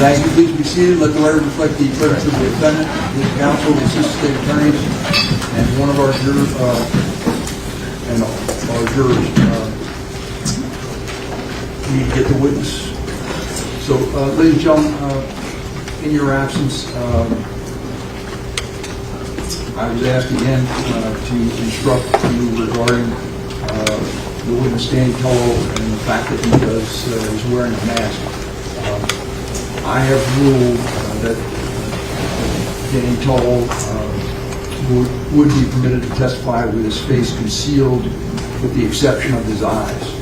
Thank you. Please be seated. Let the record reflect the presence of the defendant, his counsel, the assistant state attorneys, and one of our jurors, we get the witness. So, ladies and gentlemen, in your absence, I was asked again to instruct you regarding the witness Danny Polo and the fact that he's wearing a mask. I have ruled that Danny Polo would be permitted to testify with his face concealed, with the exception of his eyes.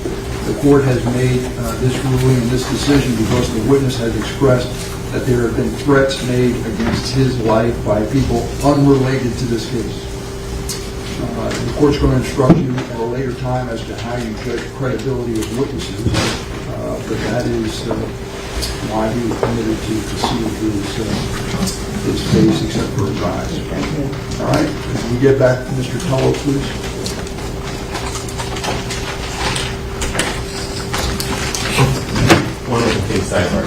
The court has made this ruling and this decision because the witness has expressed that there have been threats made against his life by people unrelated to this case. The court's going to instruct you at a later time as to how you judge credibility of witnesses, but that is why he was permitted to conceal his face except for his eyes. All right, can we get back to Mr. Polo, please? One of the case sidebar.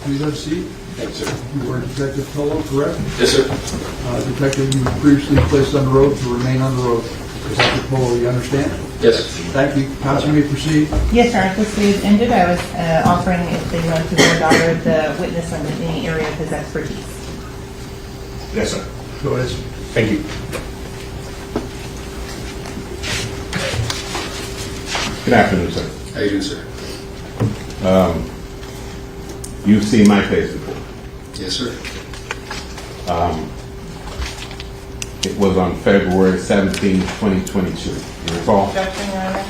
Please have a seat. Thank you, sir. You are Detective Polo, correct? Yes, sir. Detective, you were previously placed under oath to remain under oath. Detective Polo, you understand? Yes. Thank you. Counsel, you may proceed. Yes, sir. After this is ended, I was offering if they want to board order the witness on any area of his expertise. Yes, sir. Go ahead. Thank you. Good afternoon, sir. How you doing, sir? You've seen my face before. Yes, sir. It was on February 17, 2022. You recall? Objection, Your Honor.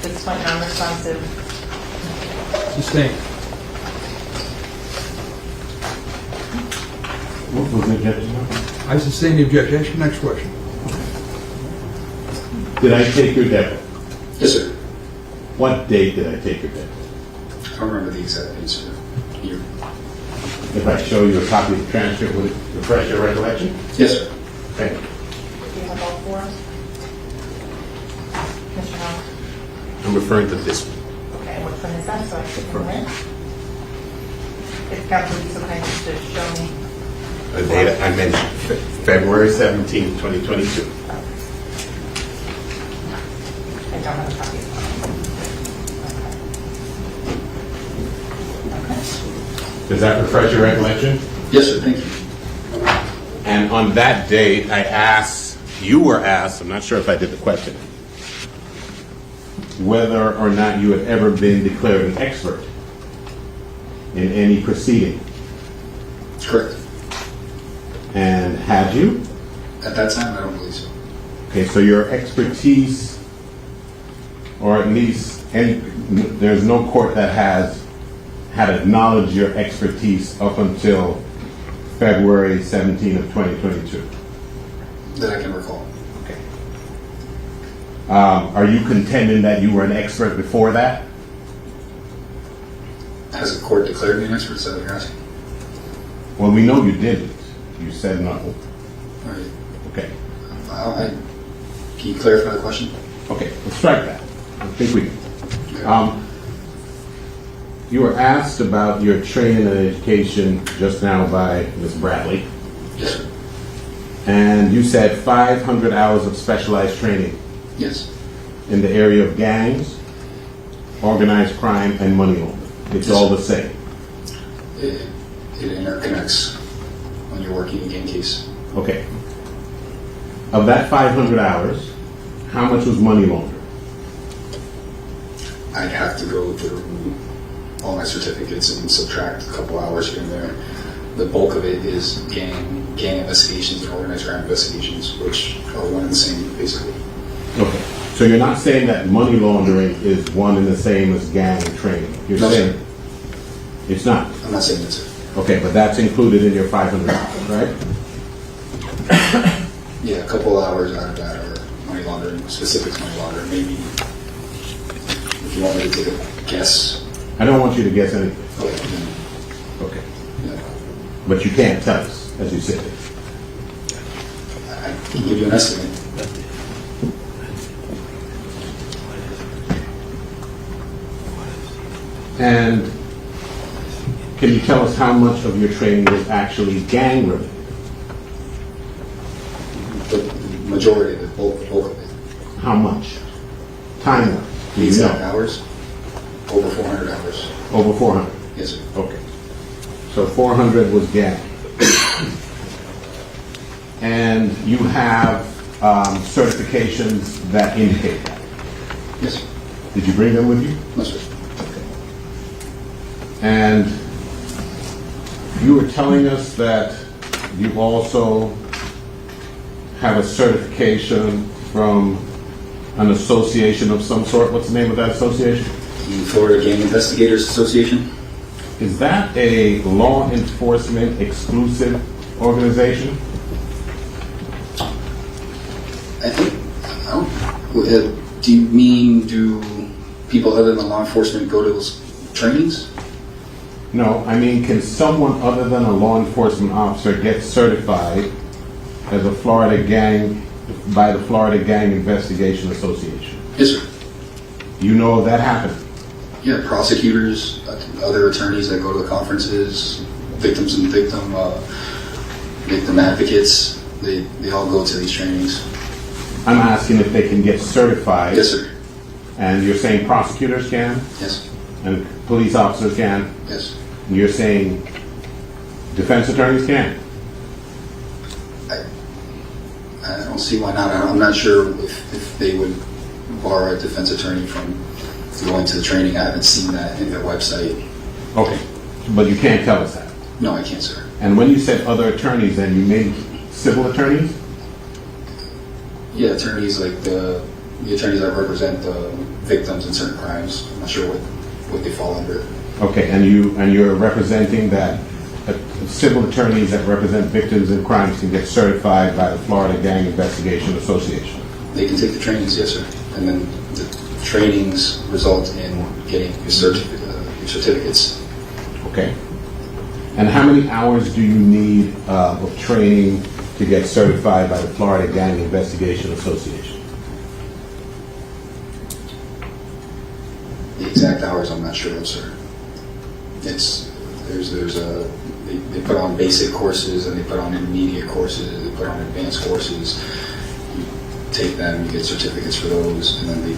This point non-responsive. Sustained. What was the objection? I sustain the objection. Ask your next question. Did I take your debit? Yes, sir. What date did I take your debit? I don't remember the exact answer. Year. If I show you a copy of the transcript, would it refresh your recollection? Yes, sir. Thank you. Do you have all four? Mr. Howell? I'm referring to this. Okay, which one is that? So I should remember. If counsel would be so kind as to show me. The date I mentioned, February 17, 2022. I don't have a copy of that. Does that refresh your recollection? Yes, sir. Thank you. And on that date, you were asked, I'm not sure if I did the question, whether or not you had ever been declared an expert in any proceeding. Correct. And had you? At that time, I don't believe so. Okay, so your expertise, or at least there's no court that had acknowledged your expertise up until February 17 of 2022. That I can recall. Okay. Are you contending that you were an expert before that? Has the court declared me an expert? Is that what you're asking? Well, we know you didn't. You said no. All right. Okay. Can you clarify the question? Okay, let's strike that. I think we can. Okay. You were asked about your training and education just now by Ms. Bradley, Yes, sir. and you said 500 hours of specialized training Yes. in the area of gangs, organized crime, and money laundering. It's Yes, all sir. the same. It interconnects when you're working a game case. Okay. Of that 500 hours, how much was money laundering? I'd have to go through all my certificates and subtract a couple hours here and there. The bulk of it is gang investigations and organized crime investigations, which are one and the same, basically. Okay. So you're not saying that money laundering is one and the same as gang training? You're No, saying sir. it's not? I'm not saying that, sir. Okay, but that's included in your 500 hours, right? Yeah, a couple hours out of that are money laundering, specific money laundering. Maybe if you want me to take a guess. I don't want you to guess anything. Okay. Then, Okay. yeah. But you can't tell us, as you said. I can give you an estimate. And can you tell us how much of your training was actually gang related? The majority of it, bulk of it. How much? Time wise? The exact hours, over 400 hours. Over 400. Yes, sir. Okay. So 400 was gang. And you have certifications that indicate that. Yes, sir. Did you bring them with you? No, sir. And you were telling us that you also have a certification from an association of some sort. What's the name of that association? The Florida Gang Investigators Association. Is that a law enforcement exclusive organization? I think, do you mean, do people other than law enforcement go to those trainings? No, I mean, can someone other than a law enforcement officer get certified as a Florida gang by the Florida Gang Investigation Association? Yes, sir. You know of that happening? Yeah, prosecutors, other attorneys that go to the conferences, victims and victim advocates, they all go to these trainings. I'm asking if they can get certified. Yes, sir. And you're saying prosecutors can? Yes. And police officers can? Yes. And you're saying defense attorneys can? I don't see why not. I'm not sure if they would bar a defense attorney from going to the training. I haven't seen that in their website. Okay. But you can't tell us that. No, I can't, sir. And when you said other attorneys, then you mean civil attorneys? Yeah, attorneys like the attorneys that represent victims in certain crimes. I'm not sure what they fall under. Okay, and you're representing that civil attorneys that represent victims in crimes can get certified by the Florida Gang Investigation Association. They can take the trainings, yes, sir. And then the trainings result in getting your certificates. Okay. And how many hours do you need of training to get certified by the Florida Gang Investigation Association? The exact hours, I'm not sure of, sir. They put on basic courses and they put on intermediate courses, they put on advanced courses. You take them, you get certificates for those, and then they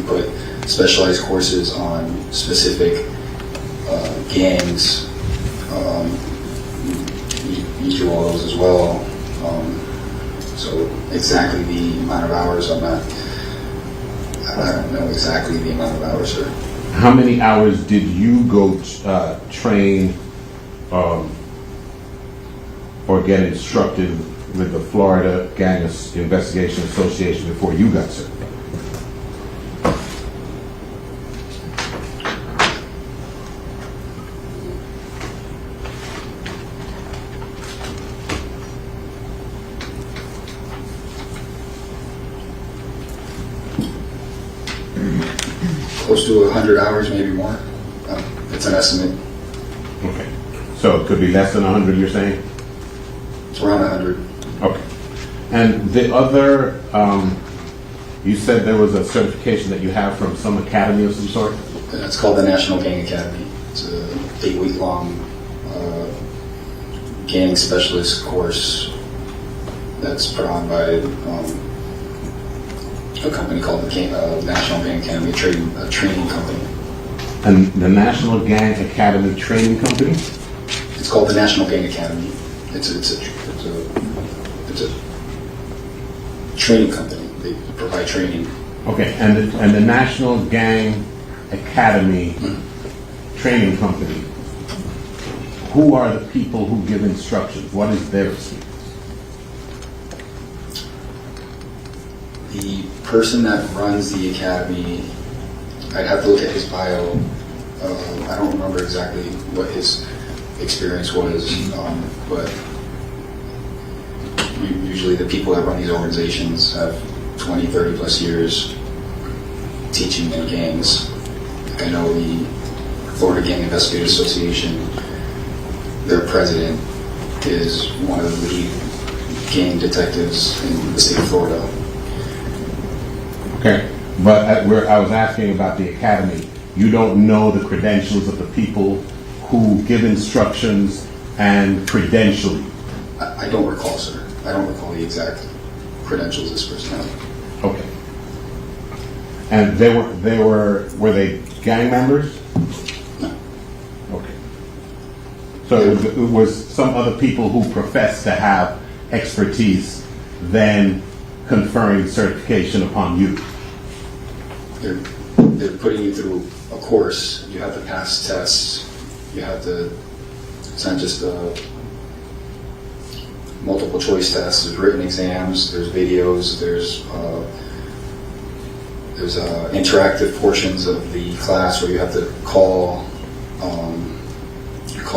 put specialized courses on specific gangs. You do all those as well. So exactly the amount of hours, I don't know exactly the amount of hours, sir. How many hours did you go train or get instructed with the Florida Gang Investigation Association before you got certified? Close to 100 hours, maybe more. It's an estimate. Okay. So it could be less than 100, you're saying? It's around 100. Okay. And the other, you said there was a certification that you have from some academy of some sort? It's called the National Gang Academy. It's a 8-week-long gang specialist course that's put on by a company called the National Gang Academy, a training company. And the National Gang Academy Training Company? It's called the National Gang Academy. It's a training company. They provide training. Okay, and the National Gang Academy Training Company, who are the people who give instructions? What is their experience? The person that runs the academy, I'd have to look at his bio. I don't remember exactly what his experience was, but usually the people that run these organizations have 20, 30 plus years teaching in gangs. I know the Florida Gang Investigators Association, their president is one of the lead gang detectives in the state of Florida. Okay, but I was asking about the academy. you don't know the credentials of the people who give instructions and credential you? I don't recall, sir. I don't recall the exact credentials of this person. Okay. And were they gang members? No. Okay. So it was some other people who professed to have expertise then conferring certification upon you. They're putting you through a course. You have to pass tests. You have to, it's not just multiple choice tests. There's written exams. There's videos. There's interactive portions of the class where you have to call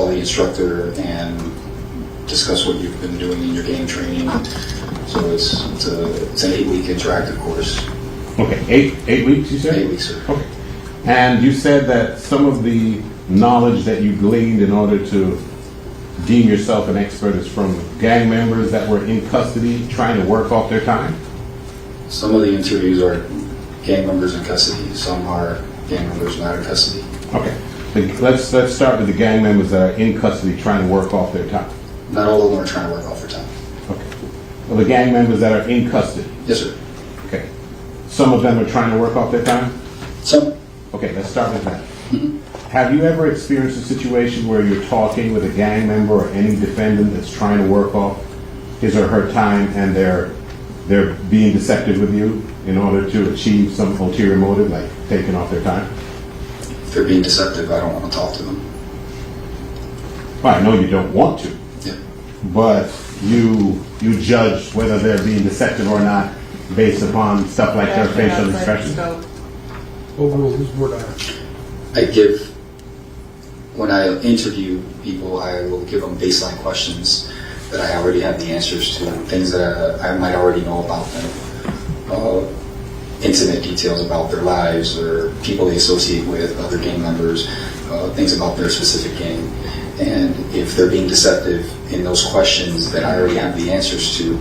the instructor and discuss what you've been doing in your game training. So it's an 8-week interactive course. Okay, eight weeks you said? 8 weeks, sir. Okay. And you said that some of the knowledge that you gleaned in order to deem yourself an expert is from gang members that were in custody trying to work off their time? Some of the interviews are gang members in custody. Some are gang members not in custody. Okay. Let's start with the gang members that are in custody trying to work off their time. Not all of them are trying to work off their time. Okay. Well, the gang members that are in custody. Yes, sir. Okay. Some of them are trying to work off their time? Some. Okay, let's start with that. Have you ever experienced a situation where you're talking with a gang member or any defendant that's trying to work off his or her time and they're being deceptive with you in order to achieve some ulterior motive, like taking off their time? If they're being deceptive, I don't want to talk to them. Well, I know you don't want to, Yeah. but you judge whether they're being deceptive or not based upon stuff like their facial expressions. Overrule, who's board item? When I interview people, I will give them baseline questions that I already have the answers to, things that I might already know about them, intimate details about their lives or people they associate with, other gang members, things about their specific gang. And if they're being deceptive in those questions that I already have the answers to,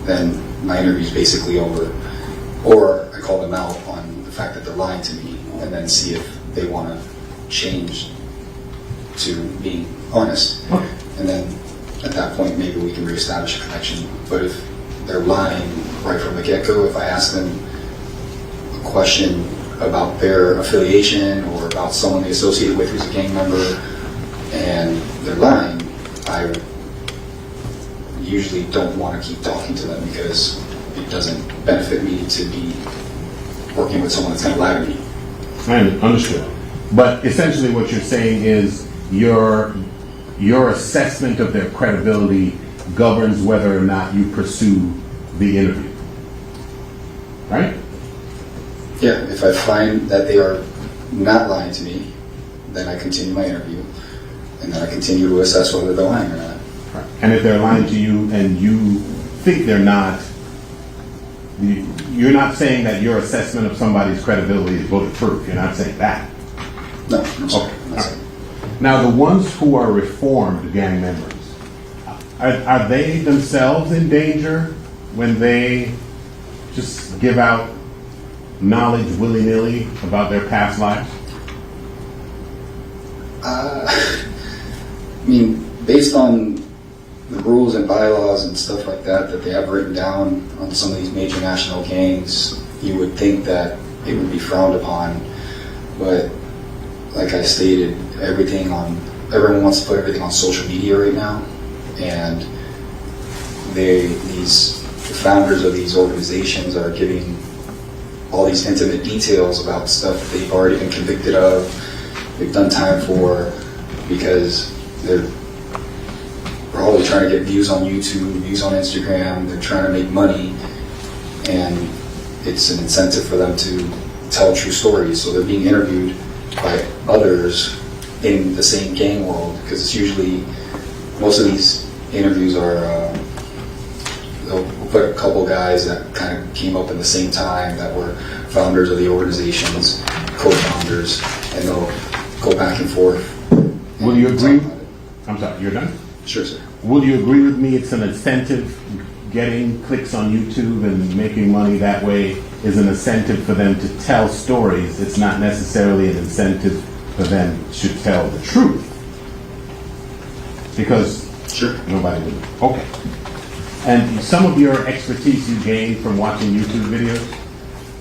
then my interview is basically over. Or I call them out on the fact that they're lying to me and then see if they want to change to being honest. Okay. And then at that point, maybe we can reestablish a connection. But if they're lying right from the get-go, if I ask them a question about their affiliation or about someone they associate with who's a gang member and they're lying, I usually don't want to keep talking to them because it doesn't benefit me to be working with someone that's going to lie to me. I understood. But essentially what you're saying is your assessment of their credibility governs whether or not you pursue the interview. Right? Yeah, if I find that they are not lying to me, then I continue my interview. And then I continue to assess whether they're lying or not. Right. And if they're lying to you and you think they're not, you're not saying that your assessment of somebody's credibility is bulletproof. You're not saying that. No, I'm sorry. Okay. I'm not saying. Now, the ones who are reformed gang members, are they themselves in danger when they just give out knowledge willy-nilly about their past lives? I mean, based on the rules and bylaws and stuff like that they have written down on some of these major national gangs, you would think that it would be frowned upon. But like I stated, everyone wants to put everything on social media right now, and these founders of these organizations are giving all these intimate details about stuff they've already been convicted of, they've done time for, because they're probably trying to get views on YouTube, views on Instagram, they're trying to make money, and it's an incentive for them to tell true stories. So they're being interviewed by others in the same gang world, because it's usually, most of these interviews are, they'll put a couple guys that kind of came up in the same time that were founders of the organizations, co-founders, and they'll go back and forth. Will you agree? I'm sorry, you're done? Sure, sir. Will you agree with me it's an incentive getting clicks on YouTube and making money that way is an incentive for them to tell stories. It's not necessarily an incentive for them to tell the truth. Because Sure. nobody would. Okay. And some of your expertise you gained from watching YouTube videos?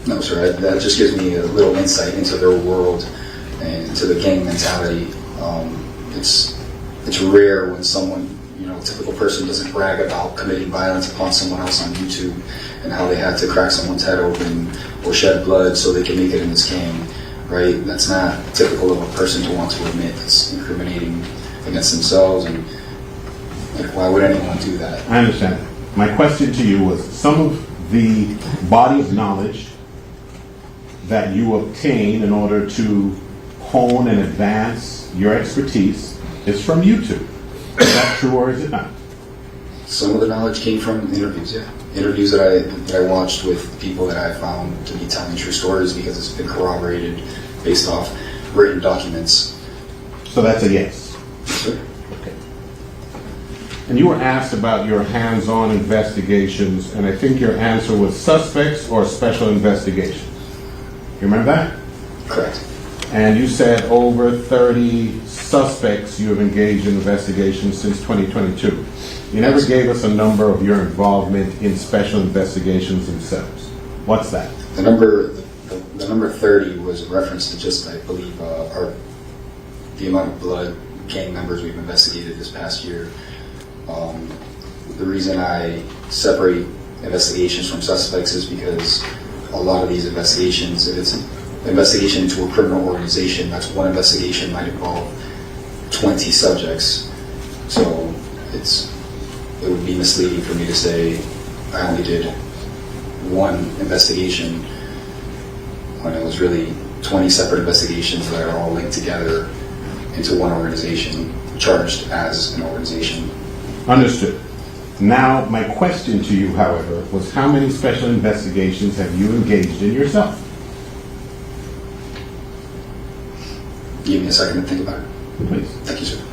No, sir. That just gives me a little insight into their world and into the gang mentality. It's rare when someone, a typical person doesn't brag about committing violence upon someone else on YouTube and how they had to crack someone's head open or shed blood so they can make it in this gang, right? That's not typical of a person to want to admit. It's incriminating against themselves, and why would anyone do that? I understand. My question to you was, some of the body of knowledge that you obtain in order to hone and advance your expertise is from YouTube. Is that true or is it not? Some of the knowledge came from interviews, yeah. Interviews that I watched with people that I found to be telling true stories because it's been corroborated based off written documents. So that's a yes. Sure. Okay. And you were asked about your hands-on investigations, and I think your answer was suspects or special investigations. You remember that? Correct. And you said over 30 suspects you have engaged in investigations since 2022. You never gave us a number of your involvement in special investigations themselves. What's that? The number 30 was a reference to just, I believe, the amount of blood gang members we've investigated this past year. The reason I separate investigations from suspects is because a lot of these investigations, if it's an investigation into a criminal organization, that's one investigation might involve 20 subjects. So it would be misleading for me to say I only did one investigation when it was really 20 separate investigations that are all linked together into one organization, charged as an organization. Understood. Now, my question to you, however, was how many special investigations have you engaged in yourself? Give me a second to think about it. Please. Thank you, sir.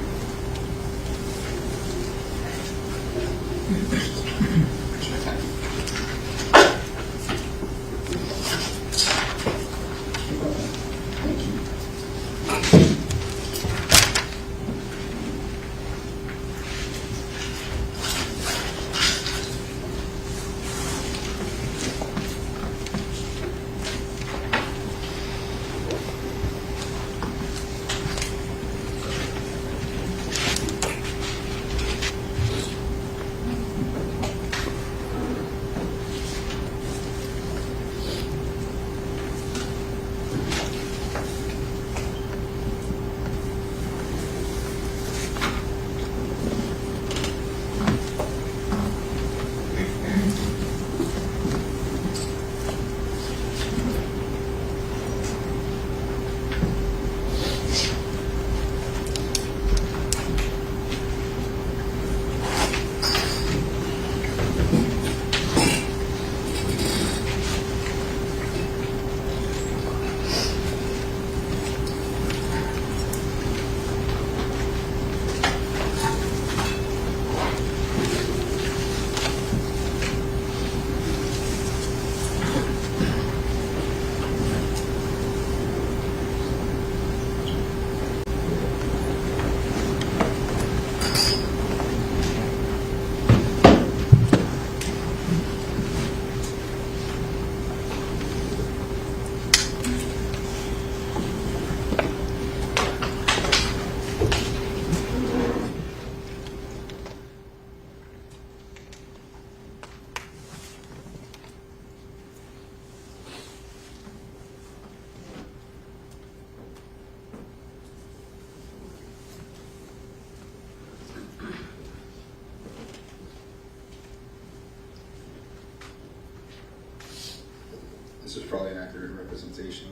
This is probably an accurate representation.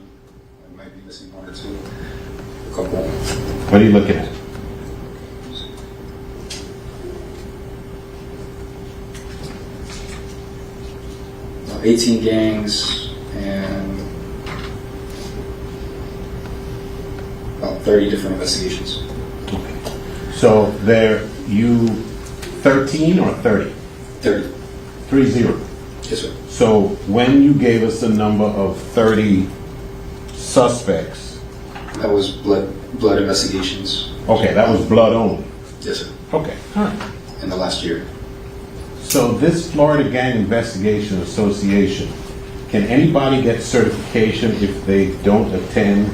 I might be missing one or two. A couple. What are you looking at? About 18 gangs and about 30 different investigations. So there, you 13 or 30? 30. 30. Yes, sir. So when you gave us a number of 30 suspects, That was blood investigations. okay, that was blood only. Yes, sir. Okay, all right. In the last year. So this Florida Gang Investigation Association, can anybody get certification if they don't attend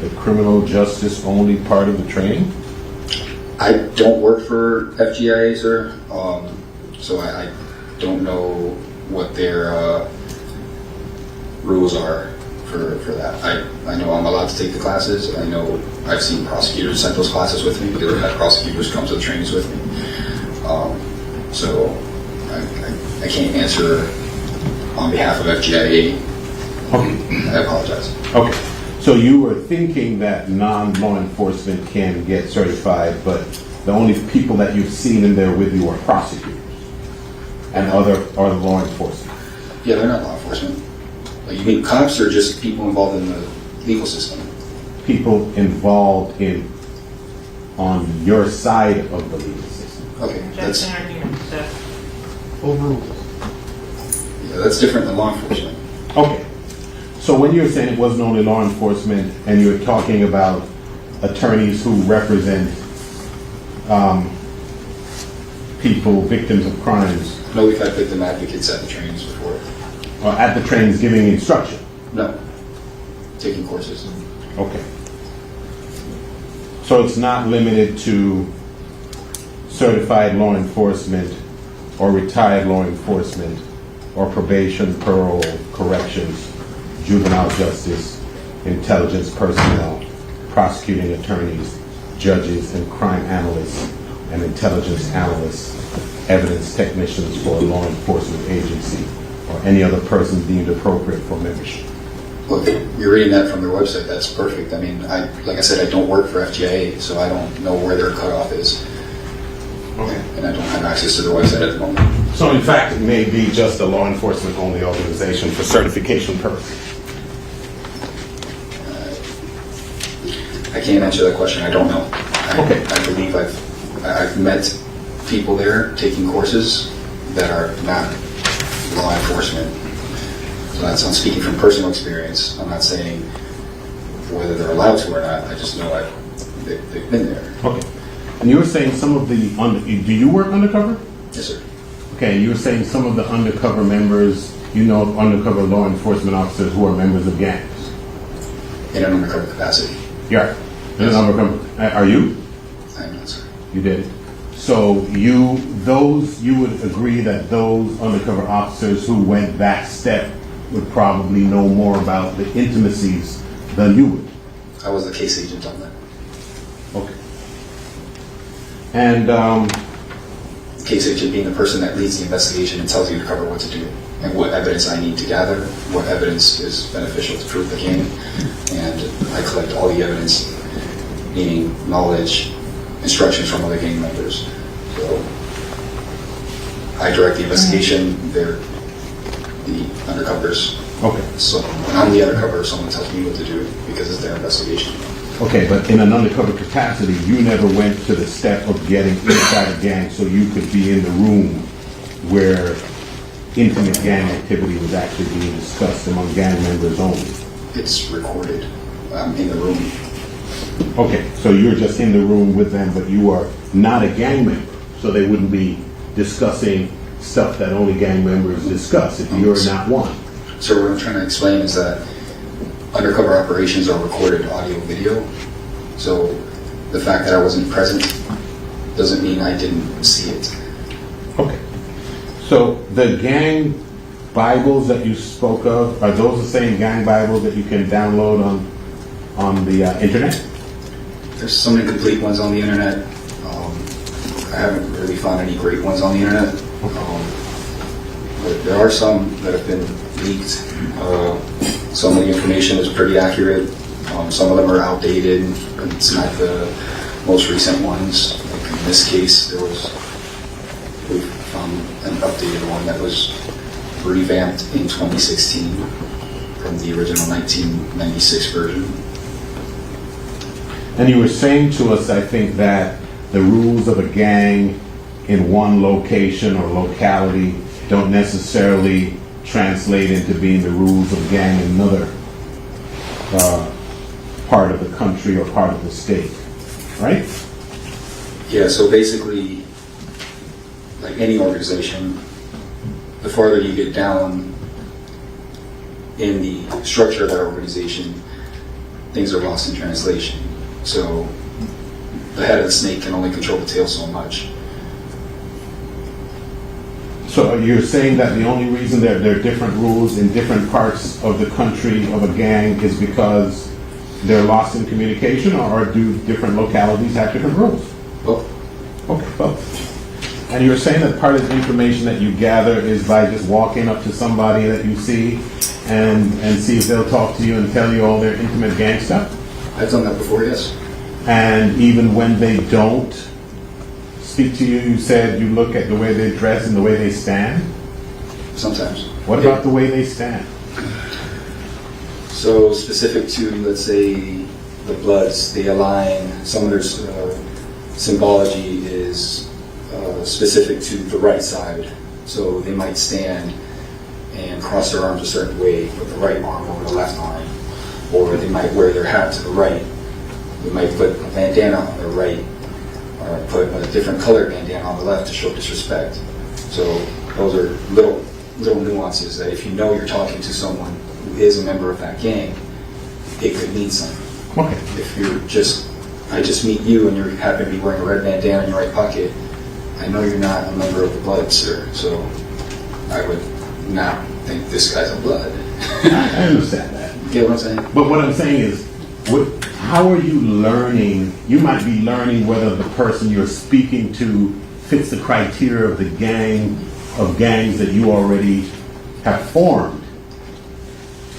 the criminal justice only part of the training? I don't work for FGIA, sir, so I don't know what their rules are for that. I know I'm allowed to take the classes. I know I've seen prosecutors send those classes with me because I've had prosecutors come to the trainings with me. So I can't answer on behalf of FGIA. Okay. I apologize. Okay. So you were thinking that non-law enforcement can get certified, but the only people that you've seen in there with you are prosecutors and other law enforcement. Yeah, they're not law enforcement. Like, you mean cops or just people involved in the legal system? People involved on your side of the legal system. Okay, that's Overruled. different than law enforcement. Okay. So when you're saying it wasn't only law enforcement and you're talking about attorneys who represent people, victims of crimes, No, we've had victim advocates at the trainings before. or at the trainings giving instruction. No, taking courses. Okay. So it's not limited to certified law enforcement or retired law enforcement or probation, parole, corrections, juvenile justice, intelligence personnel, prosecuting attorneys, judges and crime analysts and intelligence analysts, evidence technicians for a law enforcement agency or any other person deemed appropriate for membership. Look, you're reading that from their website. That's perfect. I mean, like I said, I don't work for FGIA, so I don't know where their cutoff is. Okay. And I don't have access to their website at the moment. So in fact, it may be just a law enforcement only organization for certification purposes. I can't answer that question. I don't know. Okay. I believe I've met people there taking courses that are not law enforcement. So I'm speaking from personal experience. I'm not saying whether they're allowed to or not. I just know they've been there. Okay. And you were saying some of the, do you work undercover? Yes, sir. Okay, you were saying some of the undercover members, you know, of undercover law enforcement officers who are members of gangs. In an undercover capacity. Yeah. Yes. Undercover. Are you? I am not, sir. You did. So you would agree that those undercover officers who went that step would probably know more about the intimacies than you would. I was the case agent on that. Okay. And Case agent being the person that leads the investigation and tells the undercover what to do and what evidence I need to gather, what evidence is beneficial to prove the gang, and I collect all the evidence, meaning knowledge, instructions from other gang members. So I direct the investigation, they're the undercovers. okay. So when I'm the undercover, someone tells me what to do because it's their investigation. Okay, but in an undercover capacity, you never went to the step of getting inside a gang so you could be in the room where intimate gang activity was actually being discussed among gang members only. It's recorded. I'm in the room. Okay, so you're just in the room with them, but you are not a gang member, so they wouldn't be discussing stuff that only gang members discuss if you're not one. So what I'm trying to explain is that undercover operations are recorded audio video. So the fact that I wasn't present doesn't mean I didn't see it. Okay. So the gang Bibles that you spoke of, are those the same gang Bibles that you can download on the internet? There's some incomplete ones on the internet. I haven't really found any great ones on the internet. But there are some that have been leaked. Some of the information is pretty accurate. Some of them are outdated. It's not the most recent ones. Like in this case, we found an updated one that was revamped in 2016 from the original 1996 version. And you were saying to us, I think, that the rules of a gang in one location or locality don't necessarily translate into being the rules of the gang in another part of the country or part of the state, right? Yeah, so basically, like any organization, the farther you get down in the structure of that organization, things are lost in translation. So the head of the snake can only control the tail so much. So you're saying that the only reason that there are different rules in different parts of the country of a gang is because they're lost in communication, or do different localities have different rules? Both. Okay, both. And you're saying that part of the information that you gather is by just walking up to somebody that you see and see if they'll talk to you and tell you all their intimate gang stuff? I've done that before, yes. And even when they don't speak to you, you said you look at the way they dress and the way they stand? Sometimes. What about the way they stand? So specific to, let's say, the Bloods, they align, some of their symbology is specific to the right side. So they might stand and cross their arms a certain way with the right arm over the left arm. Or they might wear their hat to the right. They might put a bandana on their right, or put a different colored bandana on the left to show disrespect. So those are little nuances that if you know you're talking to someone who is a member of that gang, it could mean something. Okay. If I just meet you and you happen to be wearing a red bandana in your right pocket, I know you're not a member of the Blood, sir. So I would not think this guy's a Blood. I understand that. You get what I'm saying? But what I'm saying is, how are you learning? You might be learning whether the person you're speaking to fits the criteria of the gangs that you already have formed.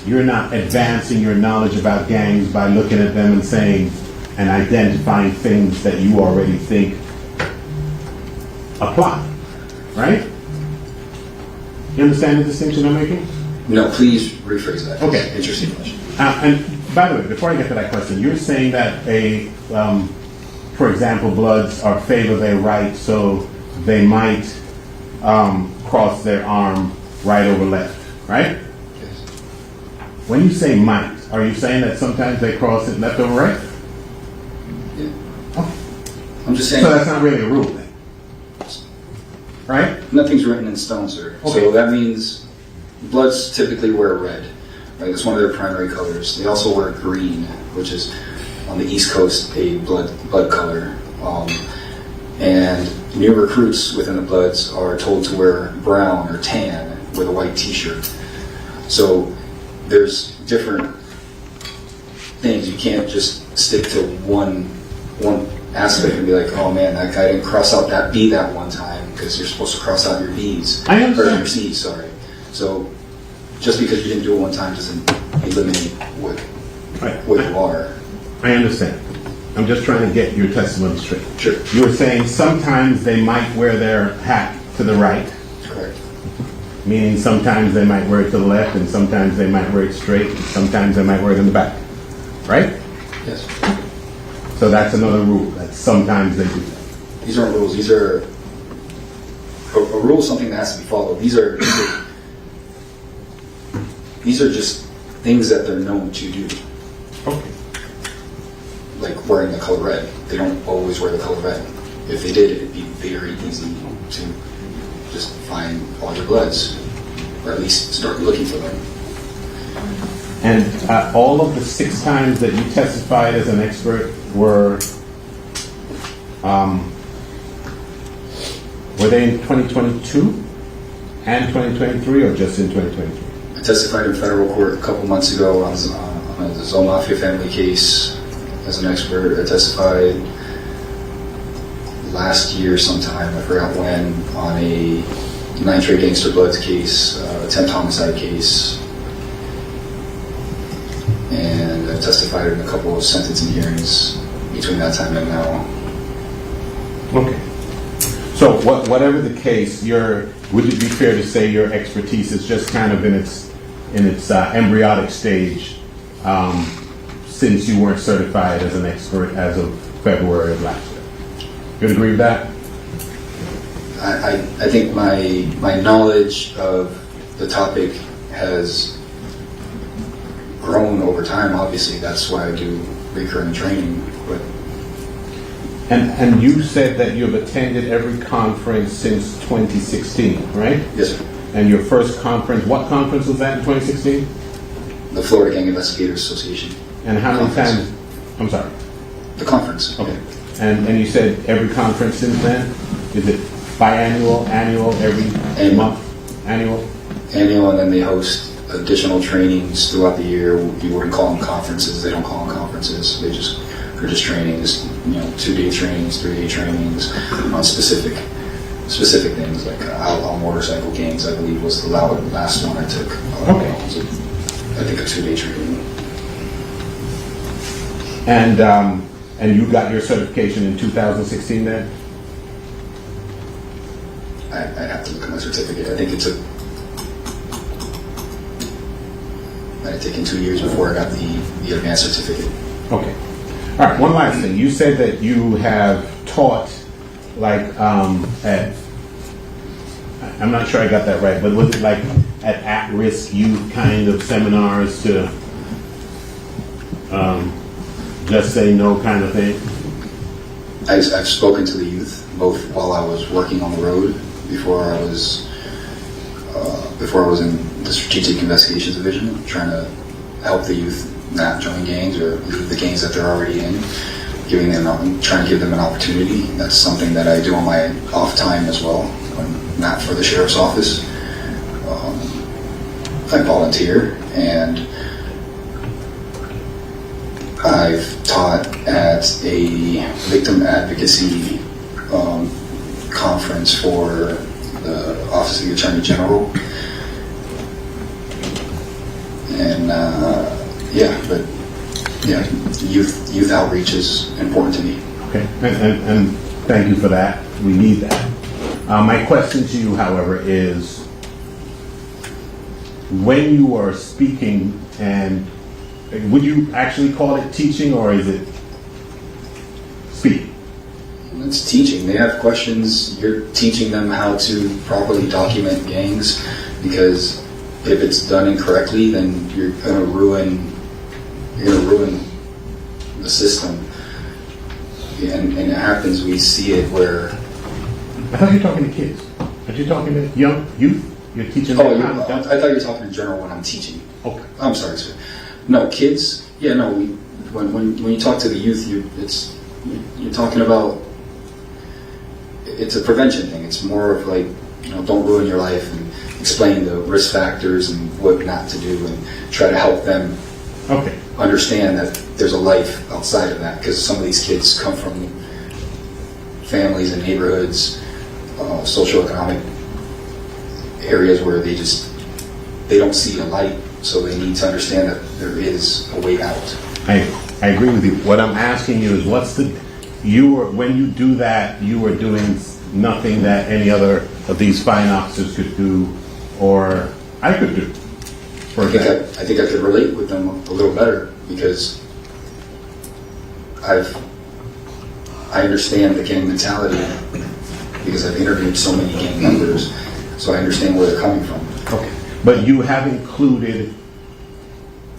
You're not advancing your knowledge about gangs by looking at them and saying and identifying things that you already think apply, right? You understand the distinction I'm making? No, please rephrase that. Okay. Interesting question. And by the way, before I get to that question, you're saying that for example, Bloods are favor their right, so they might cross their arm right over left, right? Yes. When you say might, are you saying that sometimes they cross it left over right? Yeah. Okay. I'm just saying. So that's not really a rule then, right? Nothing's written in stone, sir. Okay. So that means Bloods typically wear red. Right? That's one of their primary colors. They also wear green, which is on the East Coast a blood color. And new recruits within the Bloods are told to wear brown or tan with a white T-shirt. So there's different things. You can't just stick to one aspect and be like, oh man, that guy didn't cross out that B that one time, because you're supposed to cross out your B's. I understand. Or your C's, sorry. So just because you didn't do it one time doesn't eliminate what you are. I understand. I'm just trying to get your testimony straight. Sure. You were saying sometimes they might wear their hat to the right, Correct. meaning sometimes they might wear it to the left, and sometimes they might wear it straight, and sometimes they might wear it in the back, right? Yes. So that's another rule, that sometimes they do that. These aren't rules. These are a rule is something that has to be followed. These are just things that they're known to do. Okay. Like wearing the color red. They don't always wear the color red. If they did, it'd be very easy to just find all your Bloods, or at least start looking for them. And all of the 6 times that you testified as an expert were they in 2022 and 2023, or just in 2023? I testified in federal court a couple months ago on the Zone Mafia family case as an expert. I testified last year sometime, I forgot when, on a Nitrate Gangster Bloods case, attempt homicide case. And I've testified in a couple of sentencing hearings between that time and now. Okay. So whatever the case, would it be fair to say your expertise is just kind of in its embryonic stage, since you weren't certified as an expert as of February of last year? You'd agree with that? I think my knowledge of the topic has grown over time. Obviously, that's why I do recurring training. But And you said that you've attended every conference since 2016, right? yes, sir. And your first conference, what conference was that in 2016? The Florida Gang Investigators Association. And how many Conference. times? I'm sorry. The conference. Okay. And you said every conference since then? Is it biannual, annual, every Annual. month? Annual? Annual, and then they host additional trainings throughout the year. You wouldn't call them conferences. They don't call them conferences. They're just trainings. 2-day trainings, 3-day trainings on specific things like outlaw motorcycle gangs. I believe was the last one I took. Okay. I think a 2-day training. And you got your certification in 2016 then? I'd have to look at my certificate. I think it took. I had taken 2 years before I got the advanced certificate. Okay. All right, one last thing. You said that you have taught, like, I'm not sure I got that right, but was it like at-risk youth kind of seminars to just say no kind of thing? I've spoken to the youth both while I was working on the road before I was in the Strategic Investigations Division, trying to help the youth not join gangs or leave the gangs that they're already in, trying to give them an opportunity. That's something that I do on my off time as well, when not for the sheriff's office. I volunteer, and I've taught at a victim advocacy conference for the Office of the Attorney General. And youth outreach is important to me. Okay, and thank you for that. We need that. My question to you, however, is when you are speaking, and would you actually call it teaching, or is it speaking? It's teaching. They have questions. You're teaching them how to properly document gangs, because if it's done incorrectly, then you're gonna ruin the system. And it happens. We see it where. I thought you were talking to kids. Are you talking to young youth? You're teaching them how to I thought you were talking in general when I'm teaching. Okay. I'm sorry, sir. No, kids. Yeah, no. When you talk to the youth, you're talking about. It's a prevention thing. It's more of like, don't ruin your life, and explain the risk factors and what not to do, and try to help them understand that there's a life outside of that, because some of these kids come from families and neighborhoods, socioeconomic areas where they don't see a light, so they need to understand that there is a way out. I agree with you. What I'm asking you is, when you do that, you are doing nothing that any other of these fine officers could do, or I could do. I think I could relate with them a little better, because I understand the gang mentality, because I've interviewed so many gang members, so I understand where they're coming from. Okay. But you have included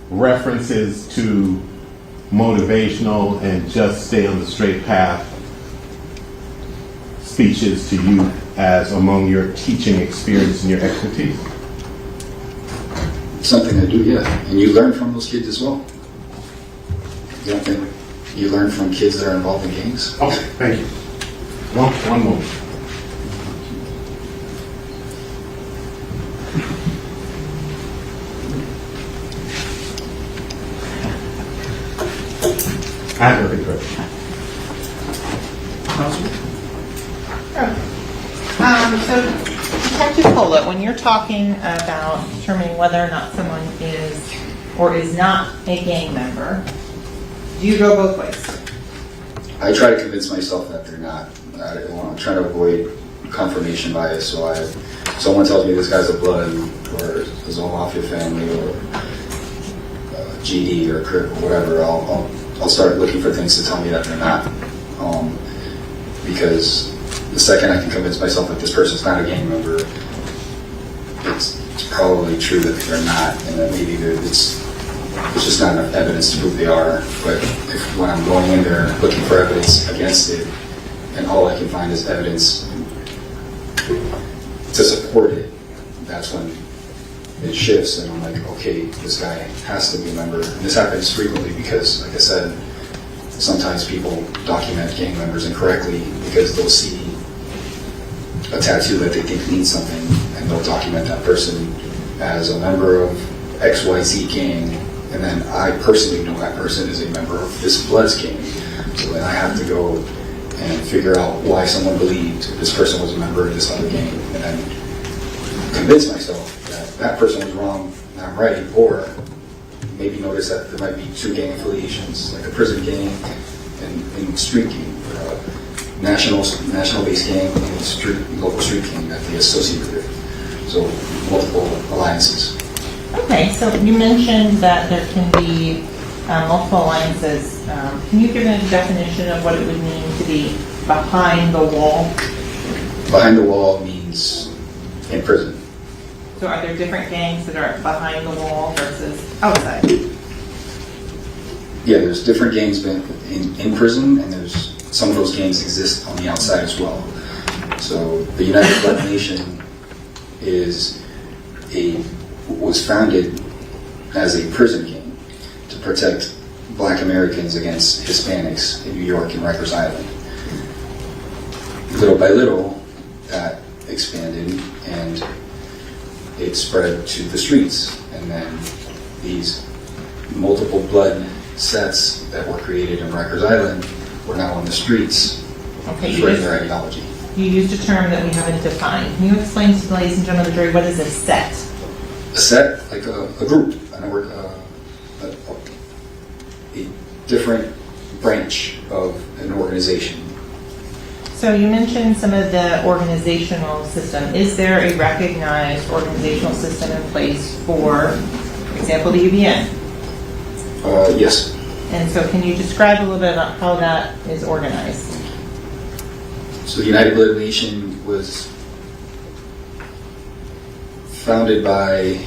references to motivational and just stay on the straight path speeches to you as among your teaching experience and your expertise. Something I do, yeah. And you learn from those kids as well. You don't think you learn from kids that are involved in gangs? Okay, thank you. One moment. I have nothing further. So, Detective Polo, when you're talking about determining whether or not someone is or is not a gang member, do you go both ways? I try to convince myself that they're not. I'm trying to avoid confirmation bias. So someone tells me this guy's a blood, or is all off your family, or GD or Crip or whatever, I'll start looking for things to tell me that they're not. Because the second I can convince myself that this person's not a gang member, it's probably true that they're not, and that maybe it's just not enough evidence to prove they are. But when I'm going in there looking for evidence against it, and all I can find is evidence to support it, that's when it shifts, and I'm like, okay, this guy has to be a member. And this happens frequently because, like I said, sometimes people document gang members incorrectly because they'll see a tattoo that they think means something, and they'll document that person as a member of XYZ gang, and then I personally know that person is a member of this Bloods gang. So then I have to go and figure out why someone believed this person was a member of this other gang, and then convince myself that that person was wrong and I'm right, or maybe notice that there might be two gang affiliations, like a prison gang and street gang, national-based gang and local street gang that they associate with. So multiple alliances. Okay, so you mentioned that there can be multiple alliances. Can you give a definition of what it would mean to be behind the wall? Behind the wall means in prison. So are there different gangs that are behind the wall versus outside? Yeah, there's different gangs in prison, and there's some of those gangs exist on the outside as well. So the United Blood Nation was founded as a prison gang to protect Black Americans against Hispanics in New York and Rikers Island. Little by little, that expanded and it spread to the streets, and then these multiple blood sets that were created in Rikers Island were now on the streets, Okay, spreading their ideology. you used a term that we haven't defined. Can you explain to the ladies and gentlemen of the jury what is a set? A set, like a group, a different branch of an organization. So you mentioned some of the organizational system. Is there a recognized organizational system in place for example, the UBN? Yes. And so can you describe a little bit about how that is organized? So the United Blood Nation was founded by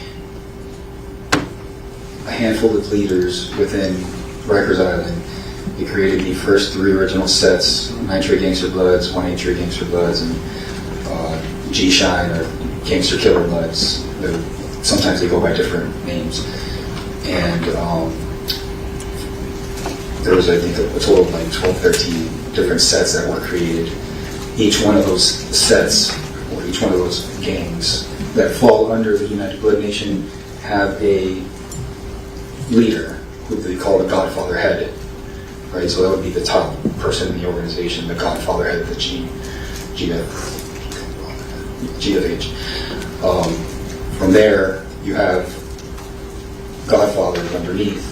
a handful of leaders within Rikers Island. They created the first three original sets, 9-Tray Gangster Bloods, 1-8-Tray Gangster Bloods, and G-Shine or Gangster Killer Bloods. Sometimes they go by different names. And there was, I think, a total of like 12, 13 different sets that were created. Each one of those sets, or each one of those gangs that fall under the United Blood Nation have a leader who they call the Godfather Head. Right, so that would be the top person in the organization, the Godfather Head, the G of H. From there, you have Godfathers underneath,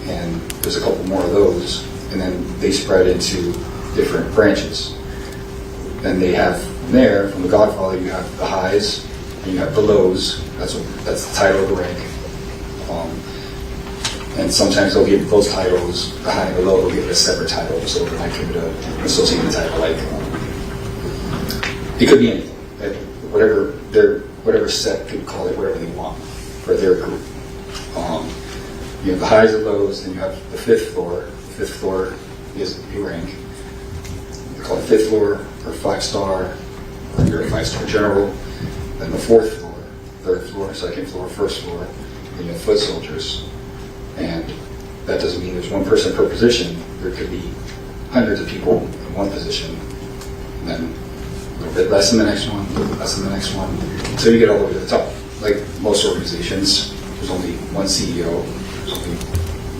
and there's a couple more of those, and then they spread into different branches. Then they have from there, from the Godfather, you have the highs, and you have the lows. That's the title of the rank. And sometimes they'll give those titles, the high and the low, they'll give it a separate title. So they might give it an associated title, like it could be anything. Whatever set could call it whatever they want for their group. You have the highs and lows, then you have the fifth floor. The fifth floor is a rank. They call it fifth floor or 5-star, or you're a 5-star general. Then the fourth floor, third floor, second floor, first floor. Then you have foot soldiers. And that doesn't mean there's one person per position. There could be hundreds of people in one position. And then a little bit less than the next one, a little bit less than the next one. So you get all the way to the top. Like most organizations, there's only one CEO, there's only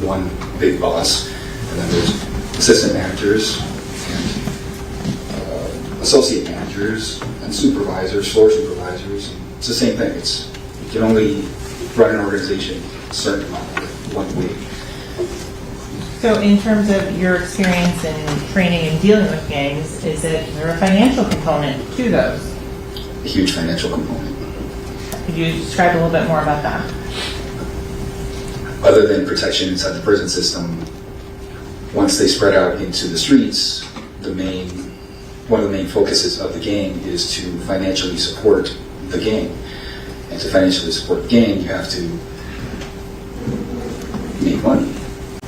one big boss, and then there's assistant managers and associate managers and supervisors, floor supervisors. It's the same thing. You can only run an organization a certain amount of one way. So in terms of your experience in training and dealing with gangs, is there a financial component to those? A huge financial component. Could you describe a little bit more about that? Other than protection inside the prison system, once they spread out into the streets, one of the main focuses of the gang is to financially support the gang. And to financially support the gang, you have to make money.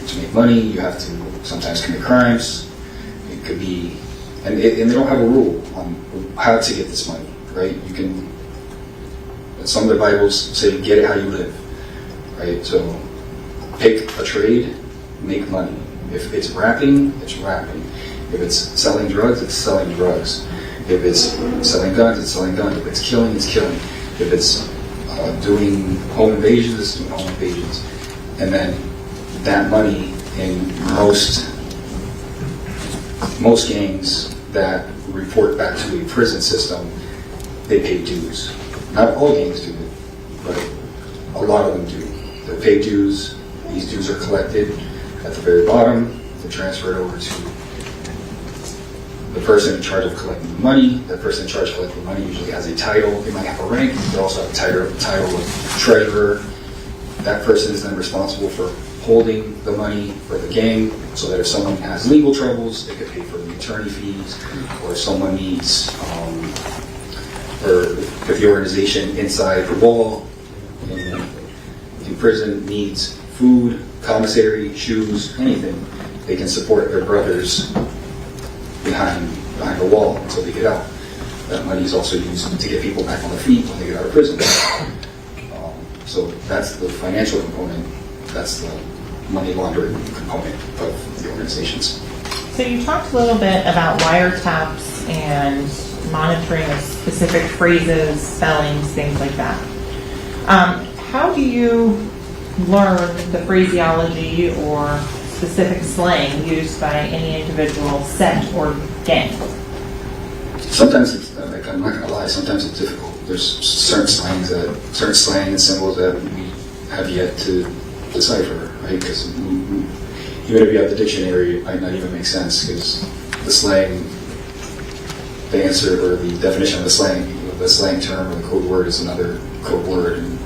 To make money, you have to sometimes commit crimes. It could be, and they don't have a rule on how to get this money, right? You can, some of the Bibles say, get it how you live, right? So pick a trade, make money. If it's rapping, it's rapping. If it's selling drugs, it's selling drugs. If it's selling guns, it's selling guns. If it's killing, it's killing. If it's doing home invasions, it's doing home invasions. And then that money in most gangs that report back to a prison system, they pay dues. Not all gangs do it, but a lot of them do. They pay dues. These dues are collected at the very bottom. They're transferred over to the person in charge of collecting the money. That person in charge of collecting the money usually has a title. They might have a rank. They also have a title of treasurer. That person is then responsible for holding the money for the gang, so that if someone has legal troubles, they could pay for the attorney fees, or if someone needs, or if the organization inside the wall in prison needs food, commissary, shoes, anything, they can support their brothers behind the wall until they get out. That money is also used to get people back on their feet when they get out of prison. So that's the financial component. That's the money laundering component of the organizations. So you talked a little bit about wiretaps and monitoring of specific phrases, spellings, things like that. How do you learn the phraseology or specific slang used by any individual set or gang? Sometimes it's, like, I'm not gonna lie, sometimes it's difficult. There's certain slang and symbols that we have yet to decipher, right? Because even if you have the dictionary, it might not even make sense, because the slang, the answer or the definition of the slang term or the code word is another code word, and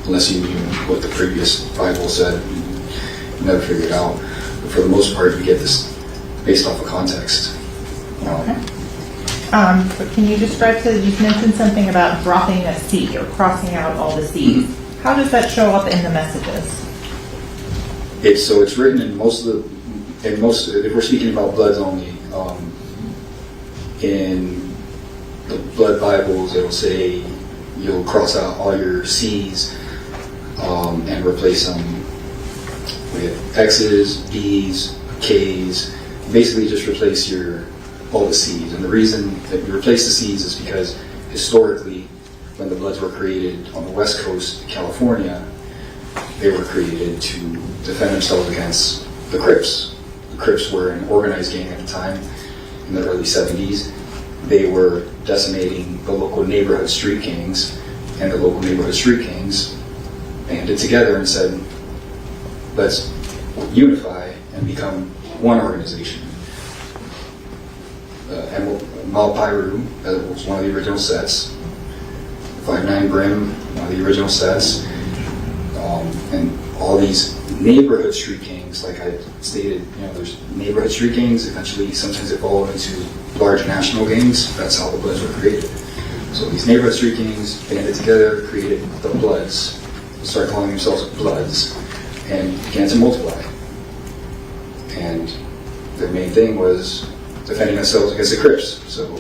unless you knew what the previous Bible said, you never figure it out. But for the most part, you get this based off of context. Okay. But can you describe, so you mentioned something about dropping a C or crossing out all the C's. How does that show up in the messages? It's written in most, if we're speaking about Bloods only, in the Blood Bibles, it'll say you'll cross out all your C's and replace them with X's, B's, K's. Basically, just replace all the C's. And the reason that you replace the C's is because historically, when the Bloods were created on the West Coast, California, they were created to defend themselves against the Crips. The Crips were an organized gang at the time, in the early 70s. They were decimating the local neighborhood street gangs, and the local neighborhood street gangs banded together and said, let's unify and become one organization. Malpairu, that was one of the original sets. 5'9" Grim, one of the original sets. And all these neighborhood street gangs, like I stated, there's neighborhood street gangs. Eventually, sometimes evolve into large national gangs. That's how the Bloods were created. So these neighborhood street gangs banded together, created the Bloods, started calling themselves Bloods, and began to multiply. And their main thing was defending themselves against the Crips. So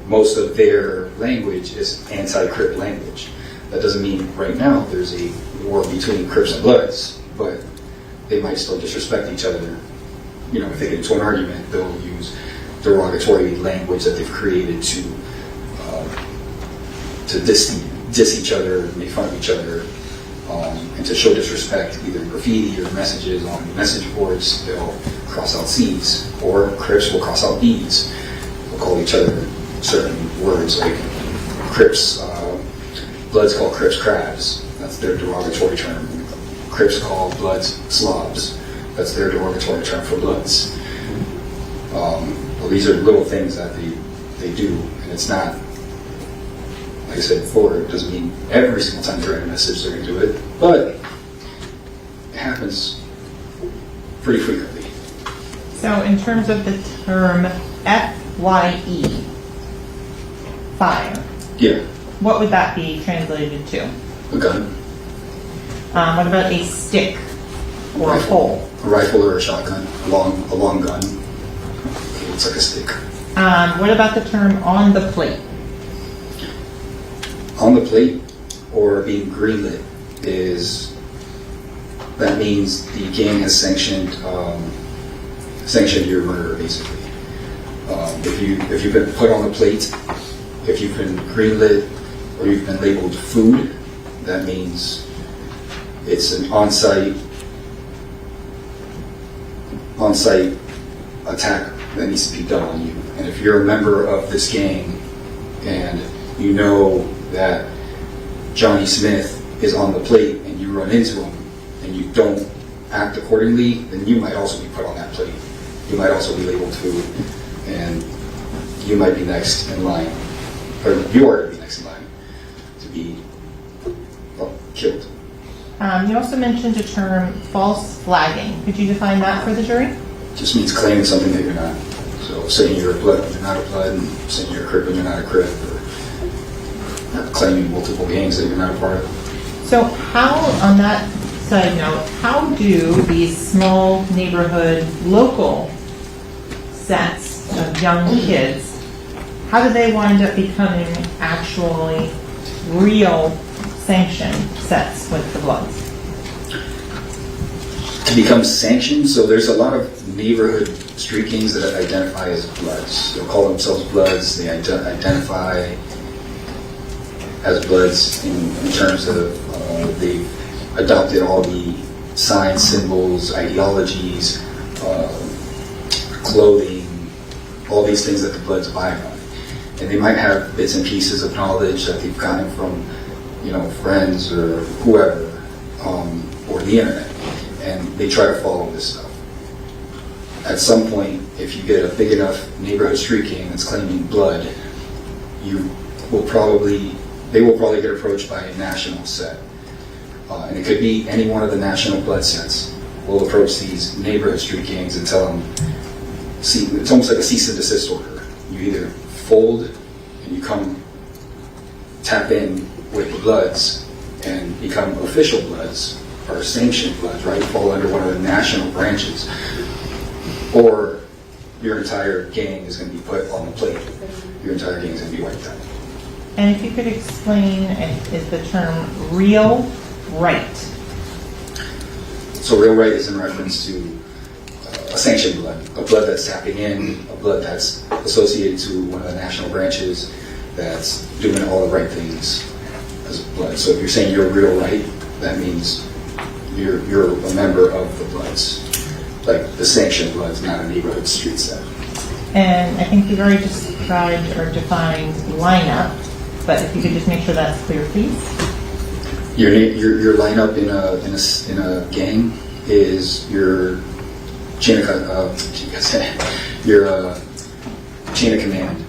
most of their language is anti-Crip language. That doesn't mean right now there's a war between Crips and Bloods, but they might still disrespect each other. If they get into an argument, they'll use derogatory language that they've created to diss each other, make fun of each other, and to show disrespect, either graffiti or messages on message boards. They'll cross out C's, or Crips will cross out B's. They'll call each other certain words like Crips. Bloods call Crips crabs. That's their derogatory term. Crips call Bloods slobs. That's their derogatory term for Bloods. Well, these are little things that they do, and it's not, like I said before, it doesn't mean every single time they write a message they're going to do it, but it happens pretty frequently. So in terms of the term FYE, fire, Yeah. what would that be translated to? A gun, What about a stick or a pole? a rifle or a shotgun, a long gun. Okay, it's like a stick. What about the term on the plate? On the plate or being greenlit that means the gang has sanctioned your murder, basically. If you've been put on the plate, if you've been greenlit, or you've been labeled food, that means it's an on-site attack that needs to be done on you. And if you're a member of this gang and you know that Johnny Smith is on the plate and you run into him and you don't act accordingly, then you might also be put on that plate. You might also be labeled food, and you might be next in line, or you are to be next in line to be killed. You also mentioned a term, false flagging. Could you define that for the jury? Just means claiming something that you're not. So saying you're a blood when you're not a blood, and saying you're a crip when you're not a crip, or claiming multiple gangs that you're not a part of. So how, on that side note, how do these small neighborhood local sets of young kids, how do they wind up becoming actually real sanctioned sets with the Bloods? To become sanctioned, so there's a lot of neighborhood street gangs that identify as Bloods. They'll call themselves Bloods. They identify as Bloods in terms of they've adopted all the signs, symbols, ideologies, clothing, all these things that the Bloods abide by. And they might have bits and pieces of knowledge that they've gotten from, friends or whoever, or the internet. And they try to follow this stuff. At some point, if you get a big enough neighborhood street gang that's claiming blood, they will probably get approached by a national set. And it could be any one of the national blood sets will approach these neighborhood street gangs and tell them, it's almost like a cease and desist order. You either fold and you come tap in with the Bloods and become official Bloods, or sanctioned Bloods, right? Fall under one of the national branches, or your entire gang is going to be put on the plate. Your entire gang is going to be wiped out. And if you could explain, is the term real right? So real right is in reference to a sanctioned blood, a blood that's tapping in, a blood that's associated to one of the national branches that's doing all the right things as a blood. So if you're saying you're real right, that means you're a member of the Bloods, like the sanctioned Bloods, not a neighborhood street set. And I think you've already described or defined lineup, but if you could just make sure that's clear, please. Your lineup in a gang is your chain of your chain of command.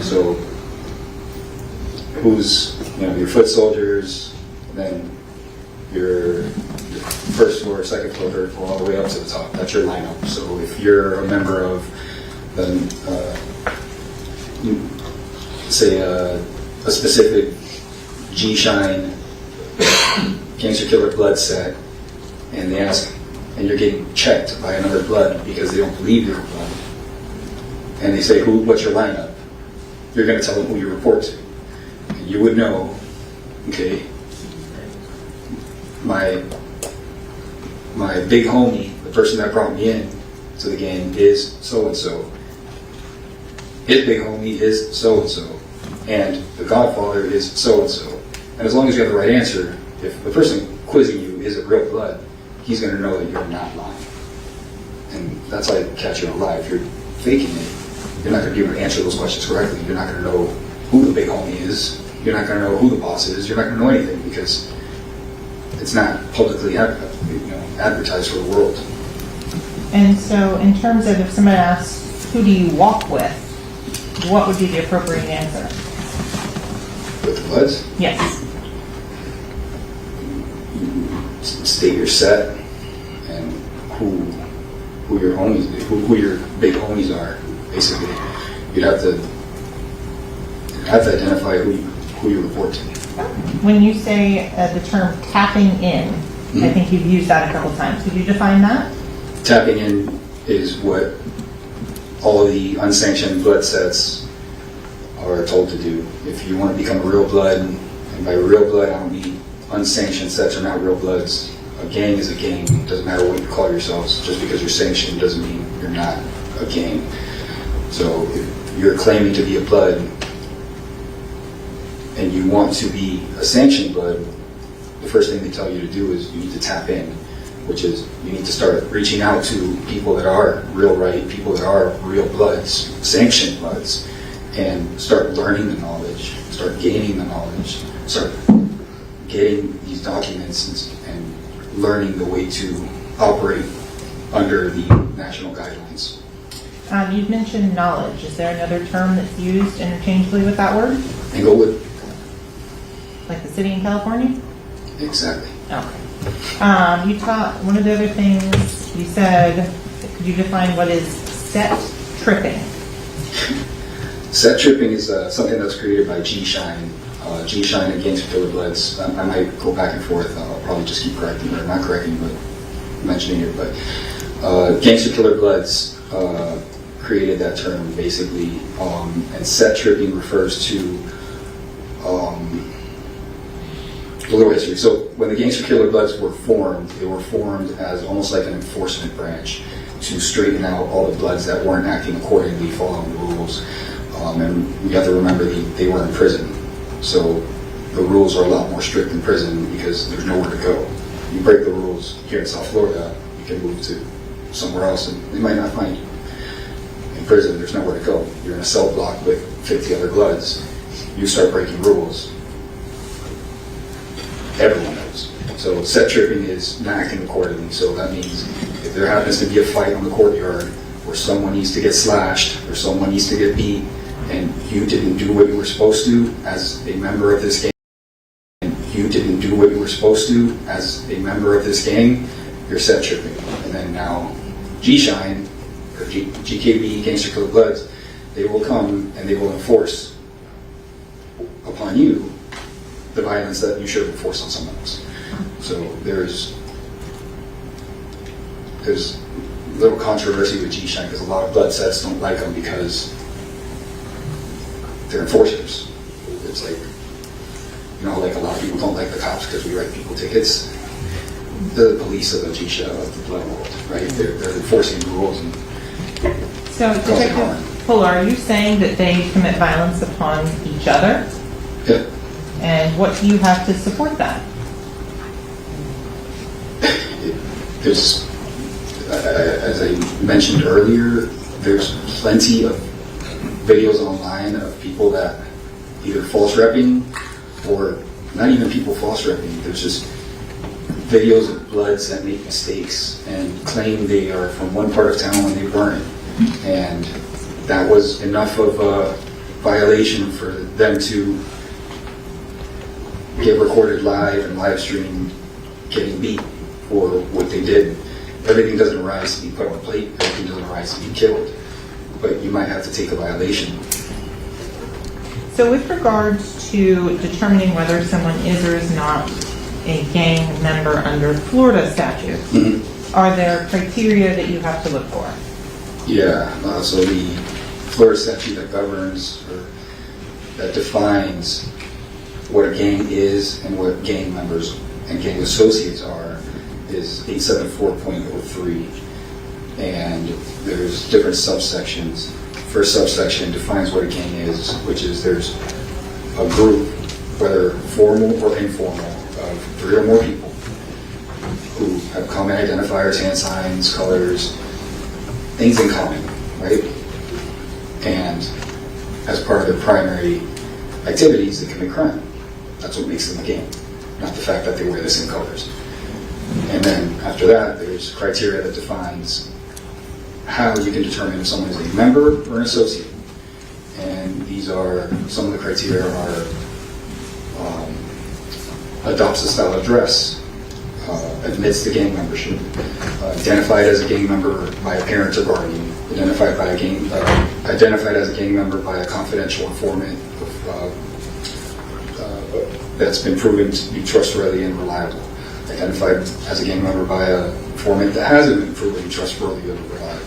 So who's your foot soldiers, then your first floor, second floor, third floor, all the way up to the top. That's your lineup. So if you're a member of say a specific G-Shine Gangster Killer Blood set, and they ask, and you're getting checked by another Blood because they don't believe you're a Blood, and they say, what's your lineup? You're going to tell them who you report to. And you would know, okay, my big homie, the person that brought me in to the gang, is so-and-so. His big homie is so-and-so. And the Godfather is so-and-so. And as long as you have the right answer, if the person quizzing you is a real Blood, he's going to know that you're not lying. And that's how you catch you on a lie. If you're faking it, you're not going to be able to answer those questions correctly. You're not going to know who the big homie is. You're not going to know who the boss is. You're not going to know anything because it's not publicly advertised for the world. And so in terms of if someone asks, who do you walk with, what would be the appropriate answer? With the Bloods? Yes. State your set and who your homies, who your big homies are. Basically, you'd have to identify who you report to. When you say the term tapping in, I think you've used that a couple times. Could you define that? Tapping in is what all the unsanctioned blood sets are told to do. If you want to become a real blood, and by real blood I don't mean unsanctioned sets are not real bloods. A gang is a gang. It doesn't matter what you call yourselves. Just because you're sanctioned doesn't mean you're not a gang. So if you're claiming to be a blood and you want to be a sanctioned blood, the first thing they tell you to do is you need to tap in, which is you need to start reaching out to people that are real right, people that are real bloods, sanctioned bloods, and start learning the knowledge, start gaining the knowledge, start getting these documents and learning the way to operate under the national guidelines. You've mentioned knowledge. Is there another term that's used interchangeably with that word? Englewood. Like the city in California? Exactly. Okay. You taught, one of the other things you said, could you define what is set tripping? Set tripping is something that's created by G-Shine. G-Shine and Gangs of Killer Bloods. I might go back and forth. I'll probably just keep correcting, or not correcting, but mentioning it. But Gangs of Killer Bloods created that term, basically. And set tripping refers to a little history. So when the Gangs of Killer Bloods were formed, they were formed as almost like an enforcement branch to straighten out all the bloods that weren't acting accordingly, following the rules. And we have to remember they were in prison. So the rules are a lot more strict in prison because there's nowhere to go. You break the rules here in South Florida, you can move to somewhere else and they might not find you. In prison, there's nowhere to go. You're in a cell block with 50 other bloods. You start breaking rules, everyone knows. So set tripping is not acting accordingly. So that means if there happens to be a fight on the courtyard where someone needs to get slashed or someone needs to get beat, and you didn't do what you were supposed to as a member of this gang, you're set tripping. And then now G-Shine, or GKB, Gangster Killer Bloods, they will come and they will enforce upon you the violence that you should have enforced on someone else. So there's a little controversy with G-Shine because a lot of blood sets don't like them because they're enforcers. It's like, like a lot of people don't like the cops because we write people tickets. They're the police of the G-Shine, of the blood world, right? They're enforcing the rules. And so, Detective Polo, are you saying that they commit violence upon each other? Yeah. And what do you have to support that? There's, as I mentioned earlier, there's plenty of videos online of people that either false repping or not even people false repping. There's just videos of bloods that make mistakes and claim they are from one part of town when they weren't. And that was enough of a violation for them to get recorded live and live streamed getting beat for what they did. Everything doesn't arise to be put on a plate. Everything doesn't arise to be killed. But you might have to take a violation. So with regards to determining whether someone is or is not a gang member under Florida statutes, are there criteria that you have to look for? Yeah, so the Florida statute that governs, or that defines what a gang is and what gang members and gang associates are, is 874.03. And there's different subsections. First subsection defines what a gang is, which is there's a group, whether formal or informal, of 3 or more people who have common identifiers, hand signs, colors, things in common, right? And as part of their primary activities, they commit crime. That's what makes them a gang, not the fact that they wear the same colors. And then after that, there's criteria that defines how you can determine if someone is a member or an associate. And these are, some of the criteria are adopts a style of dress, admits to gang membership, identified as a gang member by a parent or guardian, identified as a gang member by a confidential informant, that's been proven to be trustworthy and reliable. Identified as a gang member by a informant that hasn't been proven trustworthy and reliable.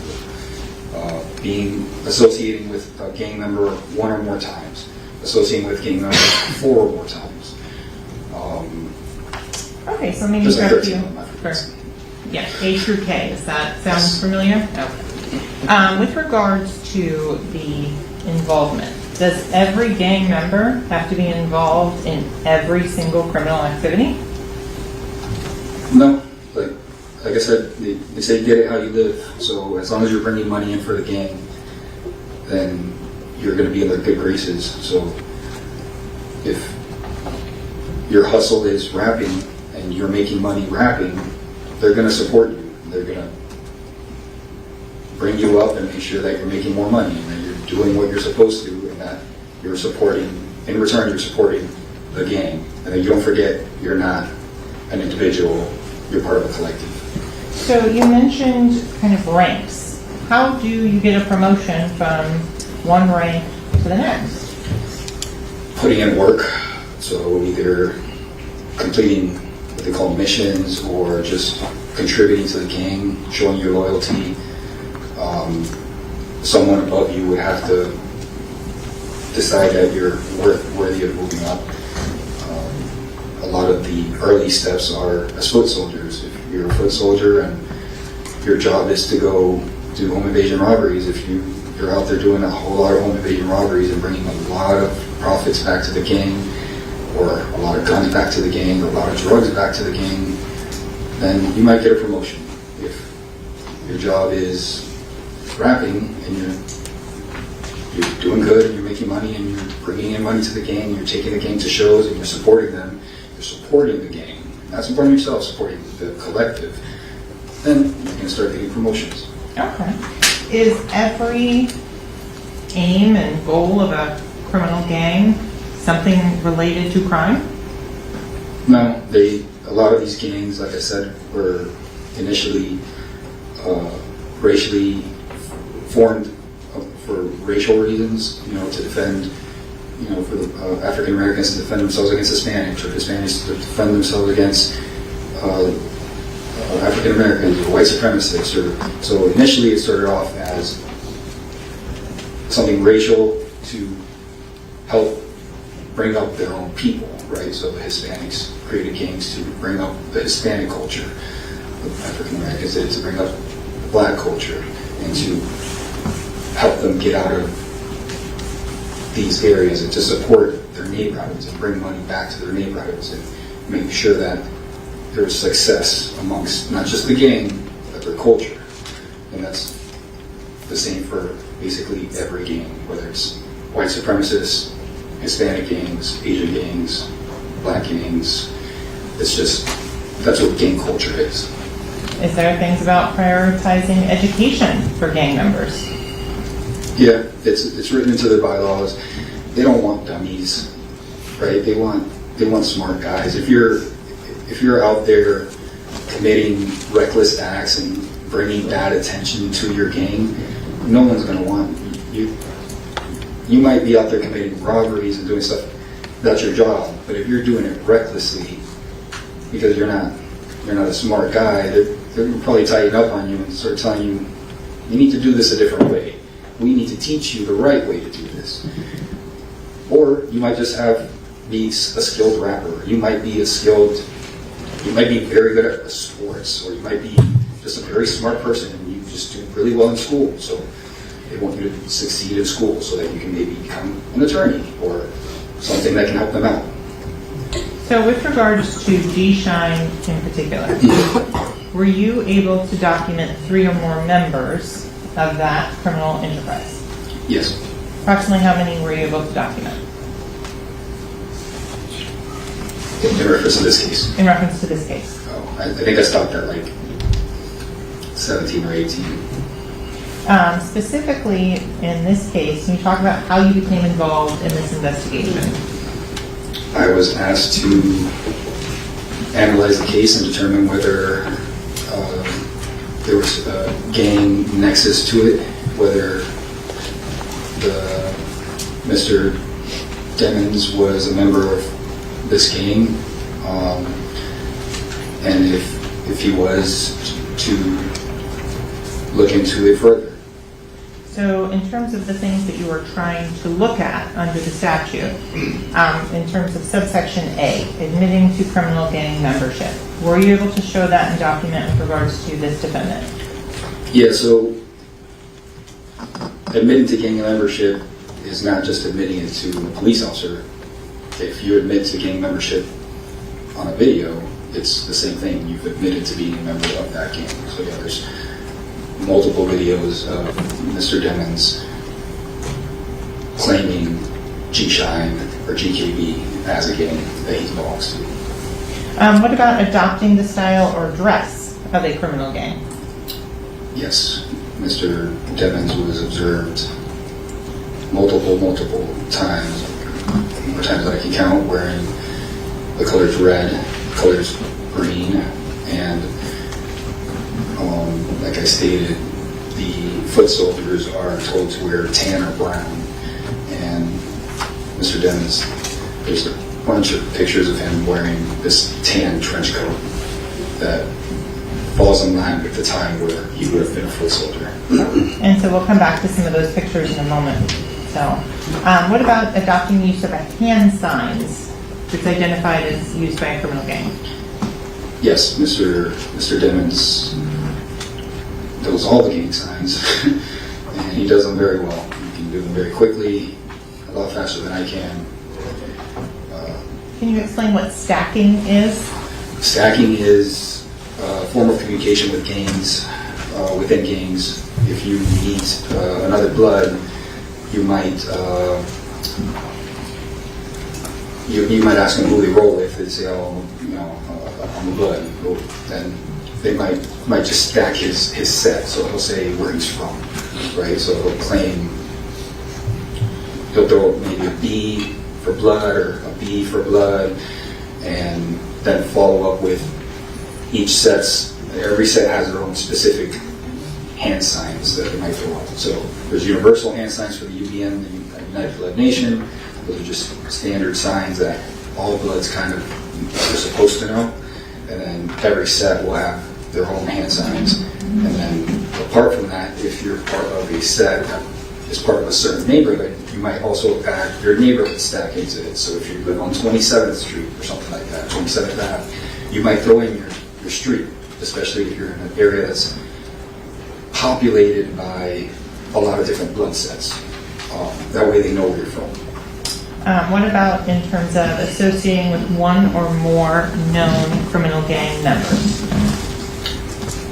Being associating with a gang member 1 or more times. Associating with gang member 4 or more times. Okay, so maybe There's like start 13 you. of them, I think. First. Yeah, A through K. Does that sound Yes. familiar? Okay. With regards to the involvement, does every gang member have to be involved in every single criminal activity? No, like I said, they say get it how you live. So as long as you're bringing money in for the gang, then you're going to be in their good graces. So if your hustle is rapping and you're making money rapping, they're going to support you. They're going to bring you up and make sure that you're making more money and that you're doing what you're supposed to, and that you're supporting, in return, you're supporting the gang. And then you don't forget, you're not an individual, you're part of a collective. So you mentioned kind of ranks. How do you get a promotion from one rank to the next? Putting in work, so either completing what they call missions or just contributing to the gang, showing your loyalty. Someone above you would have to decide that you're worthy of moving up. A lot of the early steps are as foot soldiers. If you're a foot soldier and your job is to go do home invasion robberies, if you're out there doing a whole lot of home invasion robberies and bringing a lot of profits back to the gang, or a lot of guns back to the gang, or a lot of drugs back to the gang, then you might get a promotion. If your job is rapping and you're doing good, and you're making money, and you're bringing in money to the gang, and you're taking the gang to shows, and you're supporting them, you're supporting the gang, not supporting yourself, supporting the collective, then you can start getting promotions. Okay. Is every aim and goal of a criminal gang something related to crime? No, a lot of these gangs, like I said, were initially racially formed for racial reasons, to defend, for the African Americans to defend themselves against Hispanics, or Hispanics to defend themselves against African Americans or white supremacists. So initially it started off as something racial to help bring up their own people, right? So the Hispanics created gangs to bring up the Hispanic culture. The African Americans did it to bring up the black culture and to help them get out of these areas and to support their neighborhoods and bring money back to their neighborhoods and make sure that there's success amongst not just the gang, but their culture. And that's the same for basically every gang, whether it's white supremacists, Hispanic gangs, Asian gangs, black gangs. It's just, that's what gang culture is. Is there things about prioritizing education for gang members? Yeah, it's written into their bylaws. They don't want dummies, right? They want smart guys. If you're out there committing reckless acts and bringing bad attention to your gang, no one's going to want you. You might be out there committing robberies and doing stuff. That's your job. But if you're doing it recklessly because you're not a smart guy, they're going to probably tighten up on you and start telling you, you need to do this a different way. We need to teach you the right way to do this. Or you might just be a skilled rapper. You might be very good at sports, or you might be just a very smart person and you just do really well in school. So they want you to succeed in school so that you can maybe become an attorney or something that can help them out. So with regards to G-Shine in particular, were you able to document 3 or more members of that criminal enterprise? Yes. Approximately how many were you able to document? In reference to this case. In reference to this case. Oh, I think I stopped at like 17 or 18. Specifically in this case, can you talk about how you became involved in this investigation? I was asked to analyze the case and determine whether there was a gang nexus to it, whether Mr. Demons was a member of this gang, and if he was to look into it further. So in terms of the things that you were trying to look at under the statute, in terms of subsection A, admitting to criminal gang membership, were you able to show that in document with regards to this defendant? Yeah, so admitting to gang membership is not just admitting it to a police officer. If you admit to gang membership on a video, it's the same thing. You've admitted to being a member of that gang. So yeah, there's multiple videos of Mr. Demons claiming G-Shine or GKB as a gang that he belongs to. What about adopting the style or dress of a criminal gang? Yes, Mr. Demons was observed multiple times, more times than I can count, wearing the colors red, colors green, and like I stated, the foot soldiers are told to wear tan or brown. And Mr. Demons, there's a bunch of pictures of him wearing this tan trench coat that falls in line with the time where he would have been a foot soldier. And so we'll come back to some of those pictures in a moment. So, what about adopting the use of a hand signs that's identified as used by a criminal gang? Yes, Mr. Demons knows all the gang signs, and he does them very well. He can do them very quickly, a lot faster than I can. Can you explain what stacking is? Stacking is a form of communication with gangs, within gangs. If you meet another blood, you might you might ask them who they roll with. They say, "Oh, I'm a blood." Then they might just stack his set. So he'll say where he's from, right? So he'll throw maybe a B for blood or a B for blood, and then follow up with each set's. Every set has their own specific hand signs that they might throw up. So there's universal hand signs for the UBN, the United Blood Nation. Those are just standard signs that all bloods kind of are supposed to know. And then every set will have their own hand signs. And then apart from that, if you're part of a set that is part of a certain neighborhood, you might also add your neighborhood stack into it. So if you live on 27th Street or something like that, 27th Ave, you might throw in your street, especially if you're in an area that's populated by a lot of different blood sets. That way they know where you're from. What about in terms of associating with one or more known criminal gang members?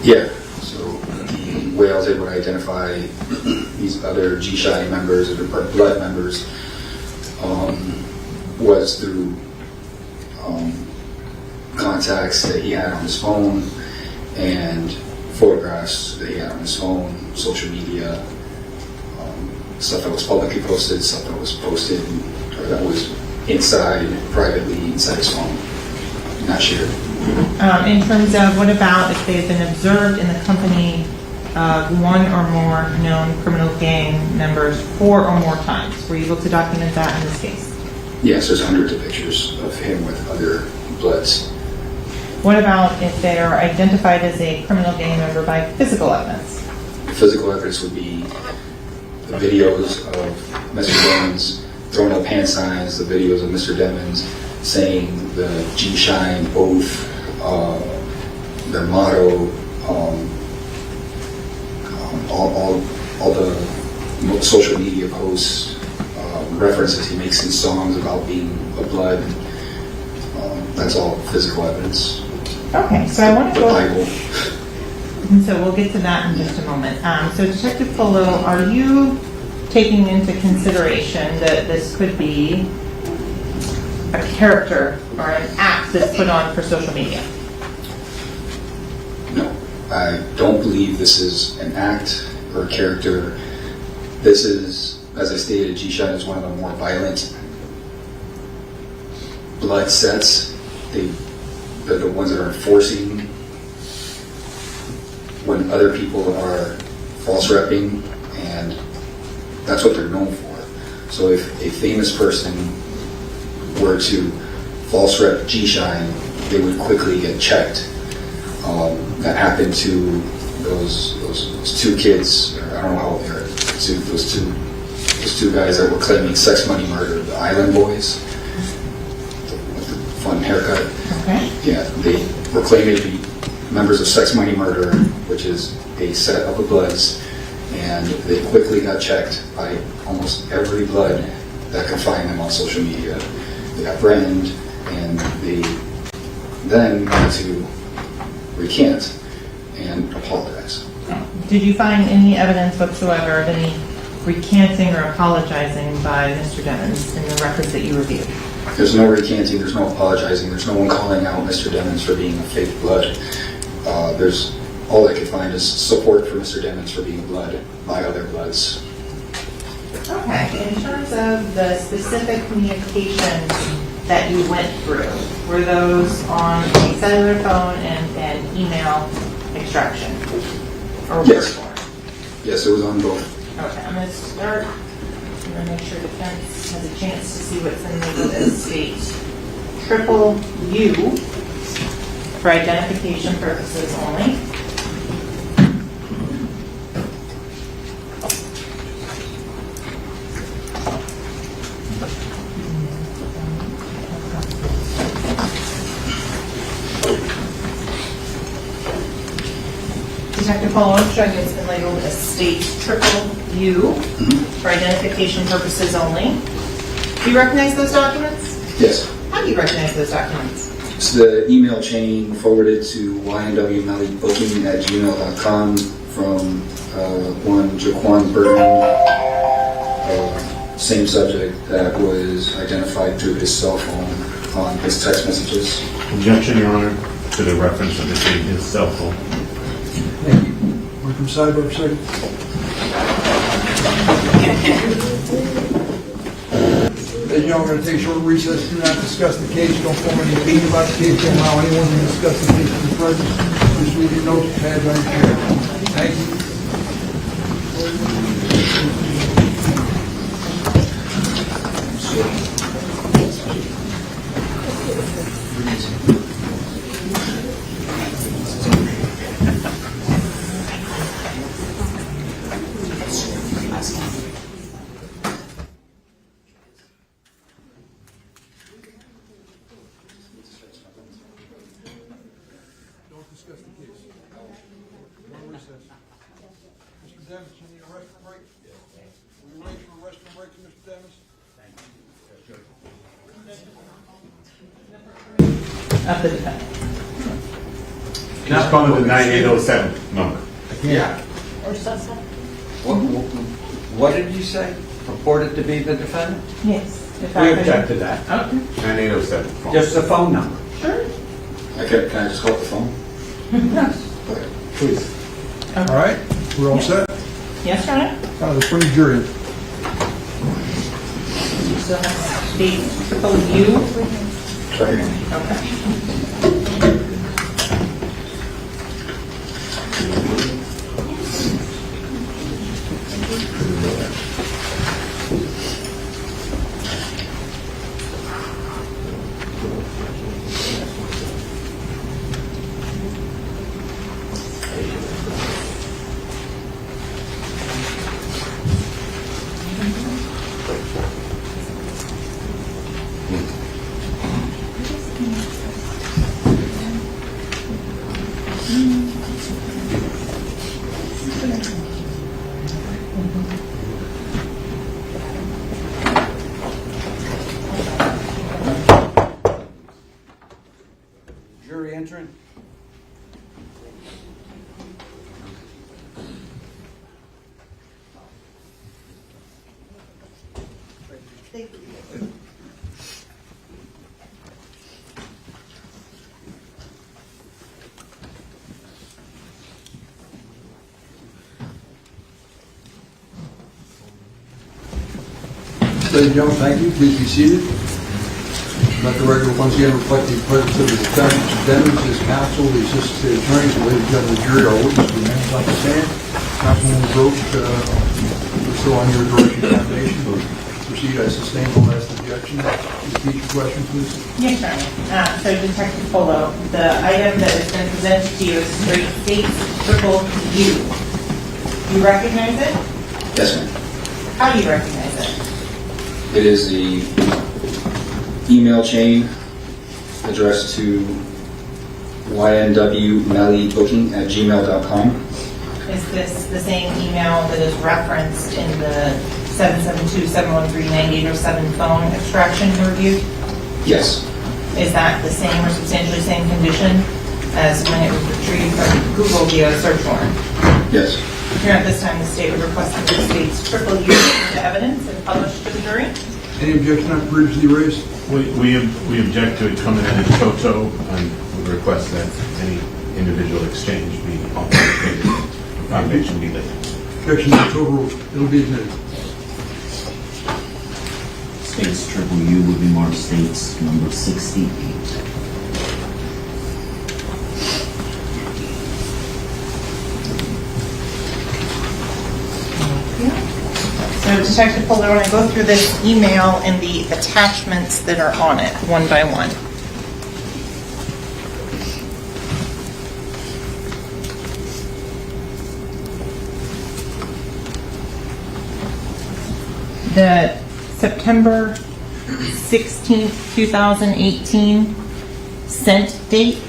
Yeah, so the way I was able to identify these other G-Shine members or blood members was through contacts that he had on his phone and photographs that he had on his phone, social media, stuff that was publicly posted, stuff that was posted or that was privately inside his phone, not shared. In terms of what about if they've been observed in the company of one or more known criminal gang members 4 or more times? Were you able to document that in this case? Yes, there's hundreds of pictures of him with other bloods. What about if they are identified as a criminal gang member by physical evidence? The physical evidence would be the videos of Mr. Demons throwing up hand signs, the videos of Mr. Demons saying the G-Shine oath, their motto, all the social media posts, references he makes in songs about being a blood. That's all physical evidence. Okay, so I want to The go. Bible. And so we'll get to that in just a moment. So Detective Polo, are you taking into consideration that this could be a character or an act that's put on for social media? No, I don't believe this is an act or a character. This is, as I stated, G-Shine is one of the more violent blood sets. They're the ones that are enforcing when other people are false repping, and that's what they're known for. So if a famous person were to false rep G-Shine, they would quickly get checked. That happened to those two kids, or I don't know how old they are, those two guys that were claiming sex, money, murder, the Island Boys, with the fun haircut. Okay. Yeah, they were claiming to be members of Sex, Money, Murder, which is a set of Bloods, and they quickly got checked by almost every Blood that could find them on social media. They got branded, and they then had to recant and apologize. Did you find any evidence whatsoever of any recanting or apologizing by Mr. Demons in the records that you reviewed? There's no recanting, there's no apologizing, there's no one calling out Mr. Demons for being a fake Blood. There's all I could find is support for Mr. Demons for being a Blood by other Bloods. Okay, in terms of the specific communications that you went through, were those on a cellular phone and an email extraction? Or Yes. word form? Yes, it was on both. Okay, I'm going to start. I'm going to make sure defense has a chance to see what's in the legal estate. Triple U for identification purposes only. Detective Polo, showing it's been labeled estate triple U for identification purposes only. Do you recognize those documents? Yes. How do you recognize those documents? It's the email chain forwarded to YNW Melly booking at gmail.com from one Jaquan Burton, same subject that was identified through his cell phone on his text messages. Objection, Your Honor, to the reference of it being his cell phone. Thank you. We're from sidebar for a second. Ladies and gentlemen, we're going to take a short recess. Do not discuss the case. Don't form any opinion about the case. Don't allow anyone to discuss the case in the presence. Please leave your notes and pads on your chair. Thank you. Don't discuss the case. One recess. Mr. Demons, you need a restroom break? Will you arrange for a restroom break, Mr. Demons? Of the defendant. Just call it the 9807 number. Yeah. Or suspect? What did you say? Purported to be the defendant? Yes. If We I object to that. Okay. 9807 phone. Just the phone number. Sure. Okay, can I just call up the phone? Yes. Okay. Please. All right, we're all set. Yes, Your Honor? Let's bring the jury in. You still have state triple U? Sorry. Okay. Jury entering. Ladies and gentlemen, thank you. Please be seated. Let the record once again reflect the presence of the defendant, Mr. Demons, his counsel, the assistant state attorneys, and ladies and gentlemen of the jury, our witnesses remain on the stand. Councilwoman Gross, we're still on your direction examination. proceed. I sustain the last objection. Repeat your question, please. Yes, sir. So Detective Polo, the item that has been presented to you is straight states triple U. You recognize it? Yes, ma'am. How do you recognize it? It is the email chain addressed to YNW Melly booking at gmail.com. Is this the same email that is referenced in the 772-713-9807 phone extraction you reviewed? Yes. Is that the same or substantially same condition as when it was retrieved from Google via search warrant? Yes. Here at this time, the state would request that the state's triple U into evidence and published to the jury. Any objection not previously raised? We object to it coming in toto and we request that any individual exchange be authenticated, foundation be laid. Objection not overruled. It'll be admitted. States triple U will be marked states number 68. So Detective Polo, I want to go through this email and the attachments that are on it, one by one. The September 16th, 2018 sent date.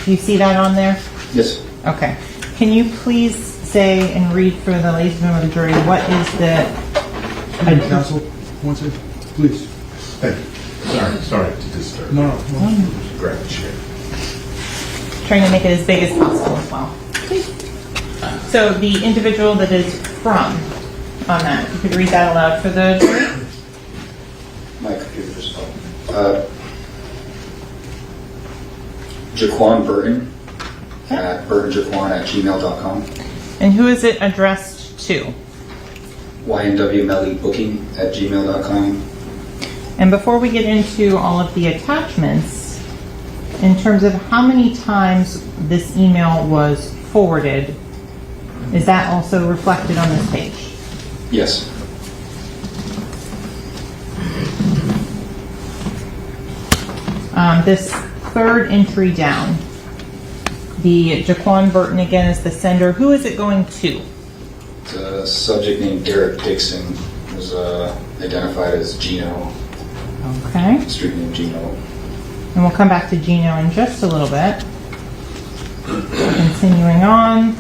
Do you see that on there? Yes. Okay. Can you please say and read for the ladies and gentlemen of the jury what is the Counsel, one second, please. Thank you. Sorry to disturb. No. Grab a chair. trying to make it as big as possible as well. So the individual that is from on that, you could read that aloud for the jury? My computer just Jaquan Burton at burtonjaquan@gmail.com. And who is it addressed to? YNW Melly booking at gmail.com. And before we get into all of the attachments, in terms of how many times this email was forwarded, is that also reflected on this page? Yes. This third entry down, the Jaquan Burton again is the sender. Who is it going to? The subject named Derek Dixon was identified as Gino, Okay. street name Gino. And we'll come back to Gino in just a little bit. Continuing on.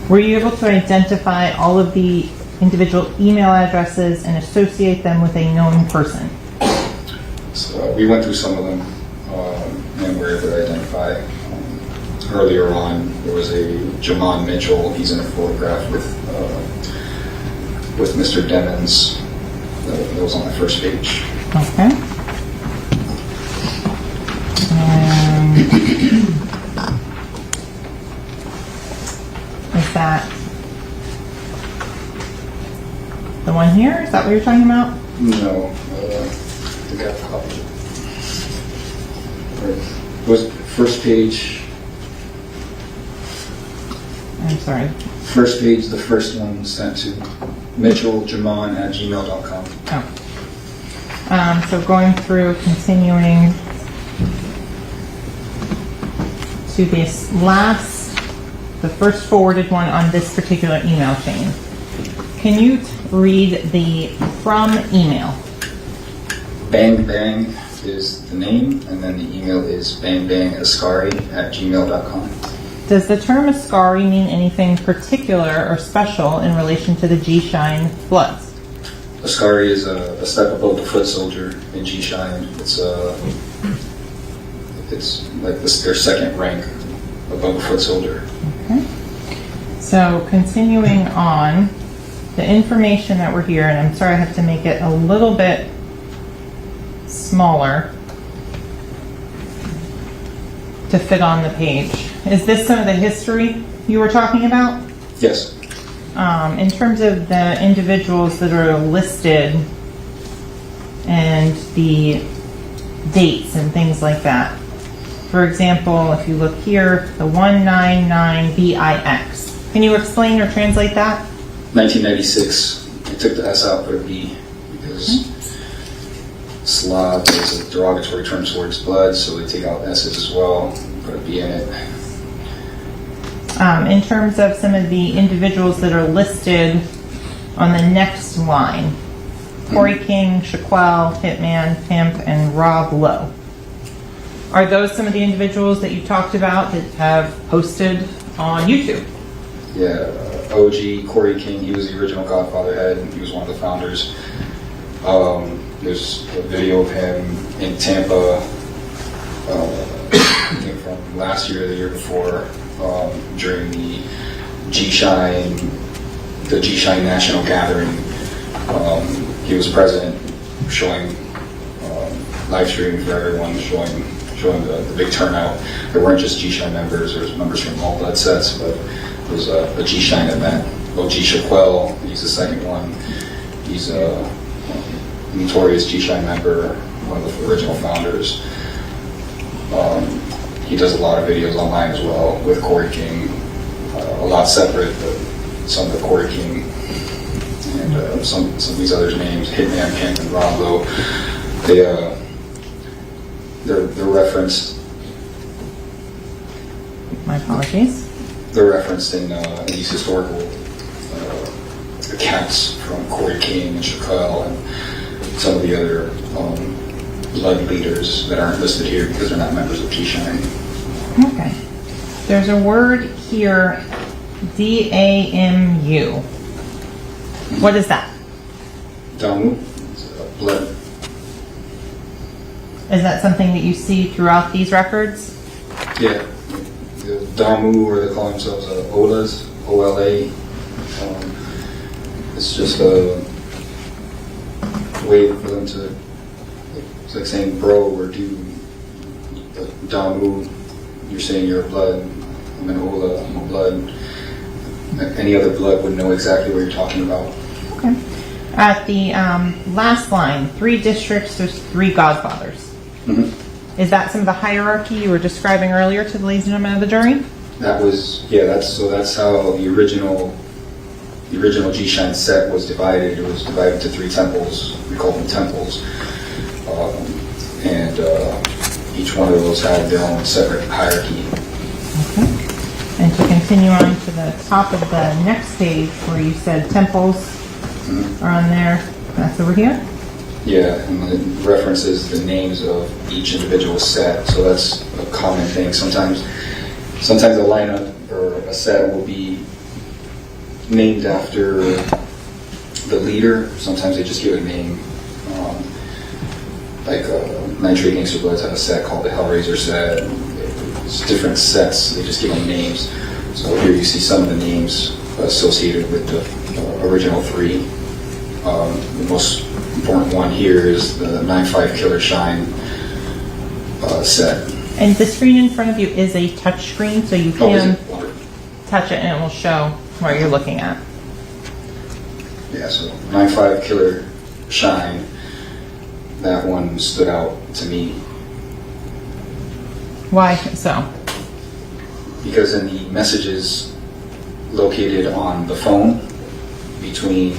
Were you able to identify all of the individual email addresses and associate them with a known person? So we went through some of them and were able to identify. Earlier on, there was a Jamell Mitchell. He's in a photograph with Mr. Demons. That was on the first page. Okay. Is that the one here? Is that what you're talking about? No, I think I have a copy. Right. It was first page. I'm sorry. First page, the first one sent to mitchelljamon@gmail.com. Oh. So going through, continuing to this last, the first forwarded one on this particular email chain. Can you read the from email? Bang Bang is the name, and then the email is bangbangascari@gmail.com. Does the term Ascari mean anything particular or special in relation to the G-Shine Bloods? Ascari is a step above the foot soldier in G-Shine. It's like their second rank above the foot soldier. Okay. So continuing on, the information that we're here, and I'm sorry I have to make it a little bit smaller to fit on the page. is this some of the history you were talking about? Yes. In terms of the individuals that are listed and the dates and things like that. For example, if you look here, the 199BIX. Can you explain or translate that? 1996, I took the S out, put a B, because Slav is a derogatory term towards blood, so they take out S's as well, put a B in it. In terms of some of the individuals that are listed on the next line, Corey King, Shaquell, Hitman, Pimp, and Rob Lowe. Are those some of the individuals that you talked about that have posted on YouTube? Yeah, OG, Corey King, he was the original Godfather head, and he was one of the founders. There's a video of him in Tampa, I think from last year or the year before, during the G-Shine National Gathering. He was president, showing live streaming for everyone, showing the big turnout. There weren't just G-Shine members, there was members from all blood sets, but it was a G-Shine event. OG Shaquell, he's the second one. He's a notorious G-Shine member, one of the original founders. He does a lot of videos online as well with Corey King, a lot separate, but some of the Corey King and some of these other names, Hitman, Pimp, and Rob Lowe, they're referenced. My apologies. They're referenced in these historical accounts from Corey King and Shaquell and some of the other blood leaders that aren't listed here because they're not members of G-Shine. Okay. There's a word here, DAMU. What is that? Damu, blood. Is that something that you see throughout these records? Yeah. The Damu, or they call themselves Olas, O-L-A. It's just a way for them to, it's like saying bro or dude. Damu, you're saying you're a blood. I'm an Ola, I'm a blood. Any other blood would know exactly what you're talking about. Okay. At the last line, 3 districts, there's 3 godfathers. Mm-hmm. Is that some of the hierarchy you were describing earlier to the ladies and gentlemen of the jury? That was, yeah, that's how the original G-Shine set was divided. It was divided into 3 temples. We call them temples. And each one of those had their own separate hierarchy. Okay. And to continue on to the top of the next page where you said temples are on there, that's over here? Yeah, and it references the names of each individual set, so that's a common thing. Sometimes a lineup or a set will be named after the leader. Sometimes they just give a name. Like Nitrate Gangster Bloods have a set called the Hellraiser set. It's different sets, they just give them names. So here you see some of the names associated with the original 3. The most important one here is the 9.5 Killer Shine set. And the screen in front of you is a touch screen, so you Oh, is can it? Wonderful. touch it and it will show what you're looking at. Yeah, so 9.5 Killer Shine, that one stood out to me Why so? because in the messages located on the phone between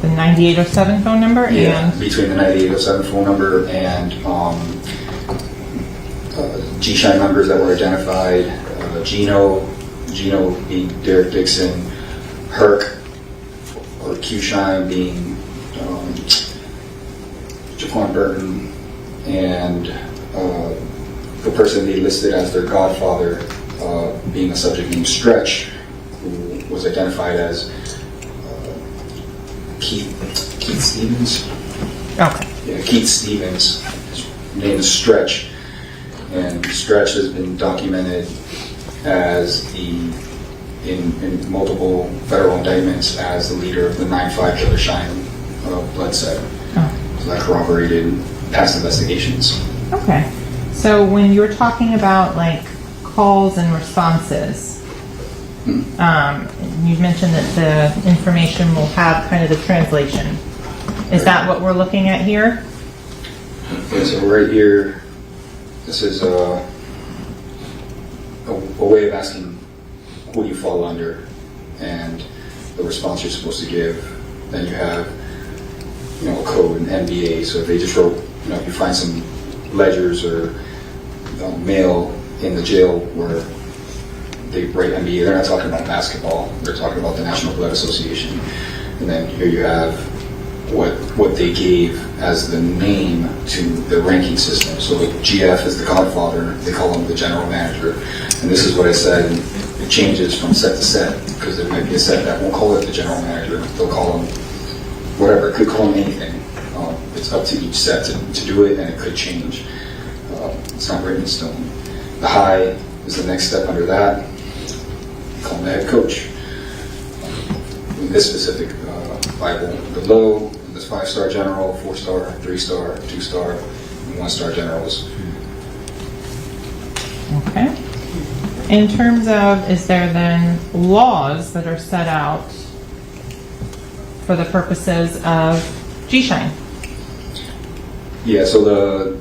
The 9807 phone number and between the 9807 phone number and G-Shine members that were identified, Gino being Derek Dixon, Herc or Q-Shine being Jaquan Burton, and the person they listed as their godfather being a subject named Stretch, who was identified as Keith Stevens. okay. Yeah, Keith Stevens. His name is Stretch, and Stretch has been documented as in multiple federal indictments as the leader of the 9.5 Killer Shine blood set. Oh. So that corroborated past investigations. Okay. So when you're talking about like calls and responses, you mentioned that the information will have kind of the translation. Is that what we're looking at here? Yeah, so right here, this is a way of asking who you fall under and the response you're supposed to give. Then you have, a code and NBA. So if they just wrote, if you find some ledgers or mail in the jail where they write NBA, they're not talking about basketball. They're talking about the National Blood Association. And then here you have what they gave as the name to the ranking system. So GF is the godfather, they call him the general manager. And this is what I said, and it changes from set to set, because there might be a set that won't call it the general manager. They'll call him whatever, it could call him anything. It's up to each set to do it, and it could change. It's not written in stone. The high is the next step under that. We call him the head coach. In this specific Bible, the low, this 5-star general, 4-star, 3-star, 2-star, and 1-star generals. Okay. In terms of, is there then laws that are set out for the purposes of G-Shine? Yeah, so the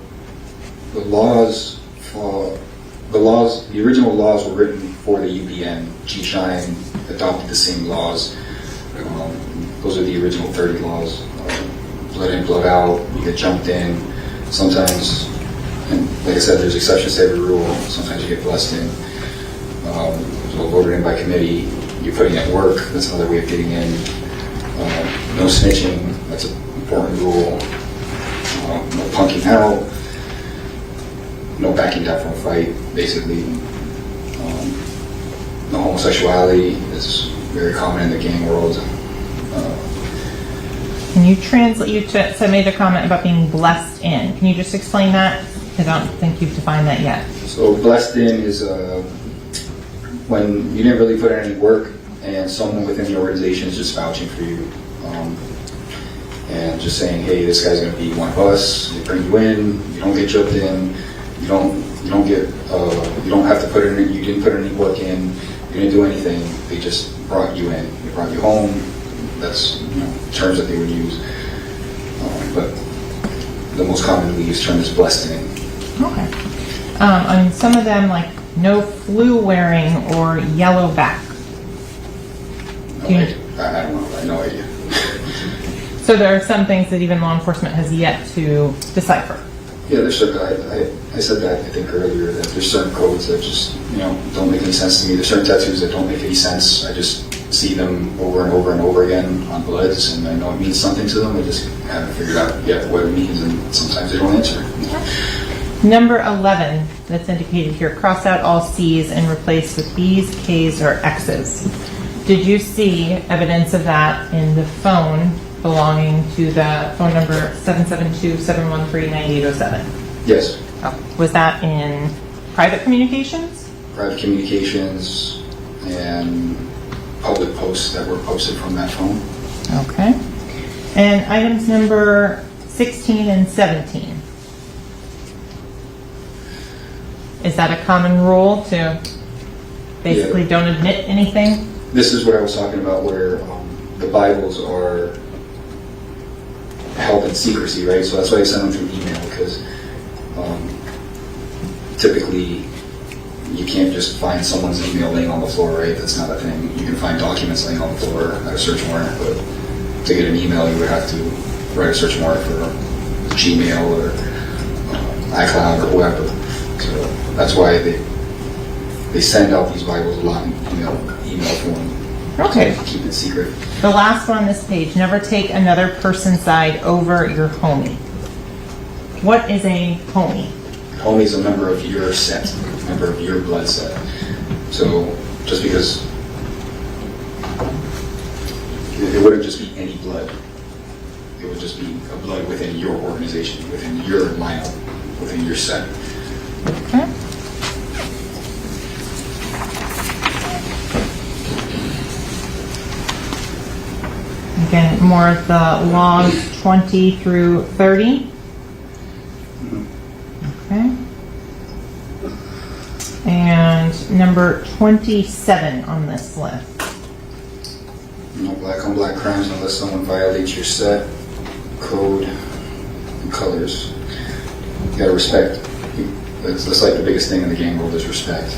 original laws were written for the UBN. G-Shine adopted the same laws. Those are the original 30 laws. Blood in, blood out, you get jumped in. Sometimes, and like I said, there's exceptions to every rule. Sometimes you get blessed in. So voted in by committee, you're putting in work, that's another way of getting in. No snitching, that's an important rule. No punking out. No backing down from a fight, basically. No homosexuality is very common in the gang world. Can you translate, you made a comment about being blessed in. Can you just explain that? I don't think you've defined that yet. So blessed in is when you didn't really put in any work and someone within the organization is just vouching for you. And just saying, hey, this guy's going to be one of us. They bring you in, you don't get jumped in, you don't have to put in, you didn't put any work in, you didn't do anything, they just brought you in. They brought you home. That's terms that they would use. But the most commonly used term is blessed in. Okay. On some of them, like no flu wearing or yellow back. I don't know. I have no idea. So there are some things that even law enforcement has yet to decipher. Yeah, there's certain. I said that I think earlier that there's certain codes that just don't make any sense to me. There's certain tattoos that don't make any sense. I just see them over and over and over again on bloods, and I know it means something to them. I just haven't figured out yet what it means, and sometimes they don't answer. Number 11 that's indicated here, cross out all C's and replace with B's, K's, or X's. Did you see evidence of that in the phone belonging to the phone number 772-713-9807? Yes. Oh, was that in private communications? Private communications and public posts that were posted from that phone. Okay. And items number 16 and 17. Is that a common rule to basically don't admit anything? This is what I was talking about, where the Bibles are held in secrecy, right? So that's why I send them through email, because typically you can't just find someone's email laying on the floor, right? That's not a thing. You can find documents laying on the floor at a search warrant, but to get an email, you would have to write a search warrant for Gmail or iCloud or whoever. So that's why they send out these Bibles a lot in email form. Okay. To keep it secret. The last one on this page, never take another person's side over your homie. What is a homie? Homie is a member of your set, a member of your blood set. So just because it wouldn't just be any blood, it would just be a blood within your organization, within your lineup, within your set. Okay. Again, more of the laws 20 through 30. Okay. And number 27 on this list. No black on black crimes unless someone violates your set, code, and colors. You gotta respect. That's like the biggest thing in the gang world is respect.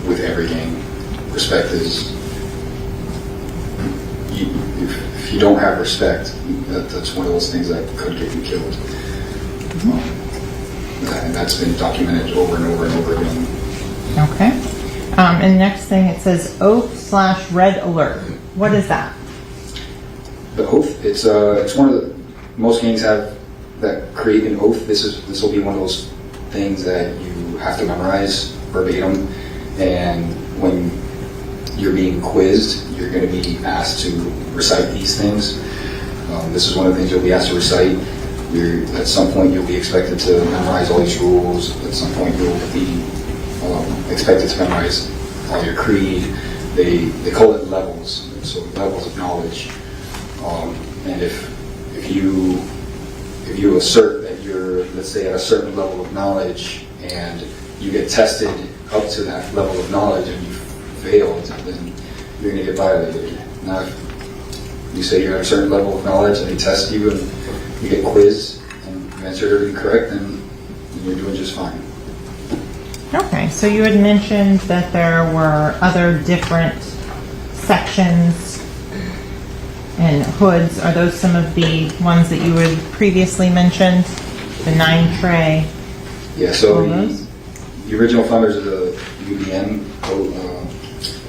With every gang, respect is. If you don't have respect, that's one of those things that could get you killed. And that's been documented over and over and over again. Okay. And next thing it says oath/red alert. What is that? The oath, it's one of the, most gangs have that create an oath. This will be one of those things that you have to memorize verbatim, and when you're being quizzed, you're going to be asked to recite these things. This is one of the things you'll be asked to recite. At some point, you'll be expected to memorize all these rules. At some point, you'll be expected to memorize all your creed. They call it levels, so levels of knowledge. And if you assert that you're, let's say, at a certain level of knowledge, and you get tested up to that level of knowledge, and you failed, then you're going to get violated. Now, if you say you're at a certain level of knowledge, and they test you, and you get quizzed, and you answer everything correct, then you're doing just fine. Okay, so you had mentioned that there were other different sections and hoods. Are those some of the ones that you had previously mentioned? The 9 Yeah, so All those? the original founders of the UBN,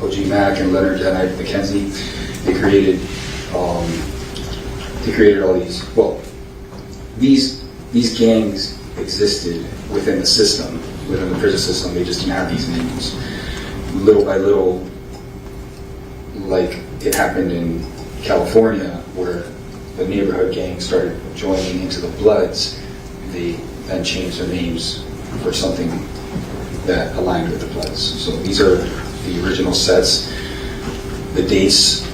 OG Mac and Leonard and McKenzie, they created all these. Well, these gangs existed within the system, within the prison system. They just didn't have these names. Little by little, like it happened in California, where the neighborhood gangs started joining into the Bloods, they then changed their names for something that aligned with the Bloods. So these are the original sets. The dates,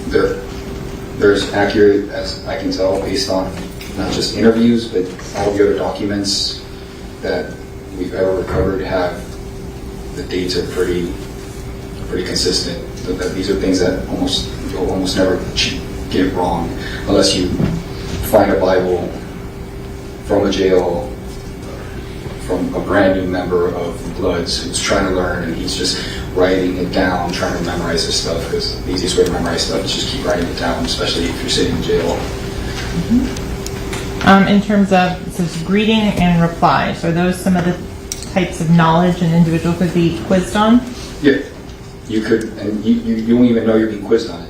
they're as accurate as I can tell based on not just interviews, but all the other documents that we've ever recovered have the dates are pretty consistent. These are things that you'll almost never get wrong, unless you find a Bible from a jail, from a brand new member of the Bloods who's trying to learn, and he's just writing it down, trying to memorize this stuff, because the easiest way to memorize stuff is just keep writing it down, especially if you're sitting in jail. In terms of, it says greeting and replies, are those some of the types of knowledge an individual could be quizzed on? Yeah, you could, and you won't even know you're being quizzed on it.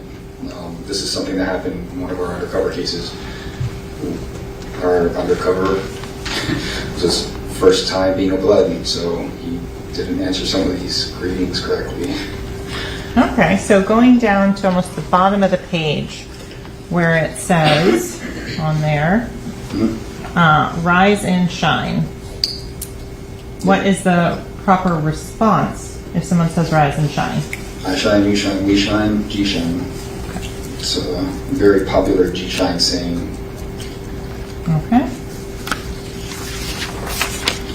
This is something that happened in one of our undercover cases. Our undercover was his first time being a Blood, so he didn't answer some of these greetings correctly. Okay, so going down to almost the bottom of the page where it says on there, rise and shine. What is the proper response if someone says rise and shine? I shine, you shine, we shine, G shine. It's a very popular G shine saying. Okay.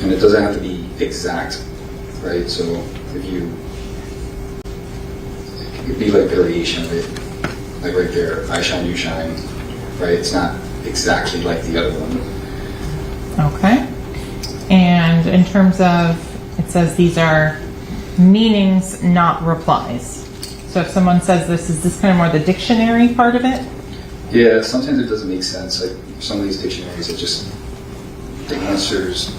And it doesn't have to be exact, right? So if it could be like variation of it, like right there, I shine, you shine, right? It's not exactly like the other one. Okay. And in terms of, it says these are meanings, not replies. So if someone says this, is this kind of more the dictionary part of it? Yeah, sometimes it doesn't make sense. Like some of these dictionaries, it just, the answers,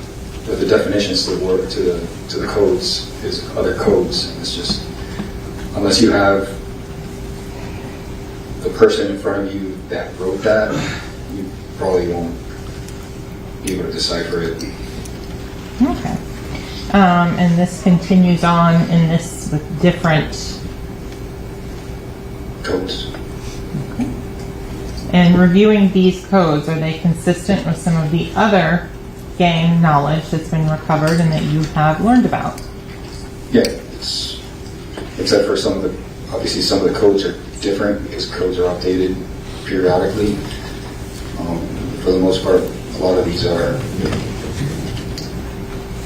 or the definitions to the word, to the codes is other codes. And it's just, unless you have the person in front of you that wrote that, you probably won't be able to decipher it. Okay. And this continues on in this with different Codes. And reviewing these codes, are they consistent with some of the other gang knowledge that's been recovered and that you have learned about? Yeah, except for some of the codes are different because codes are updated periodically. For the most part, a lot of these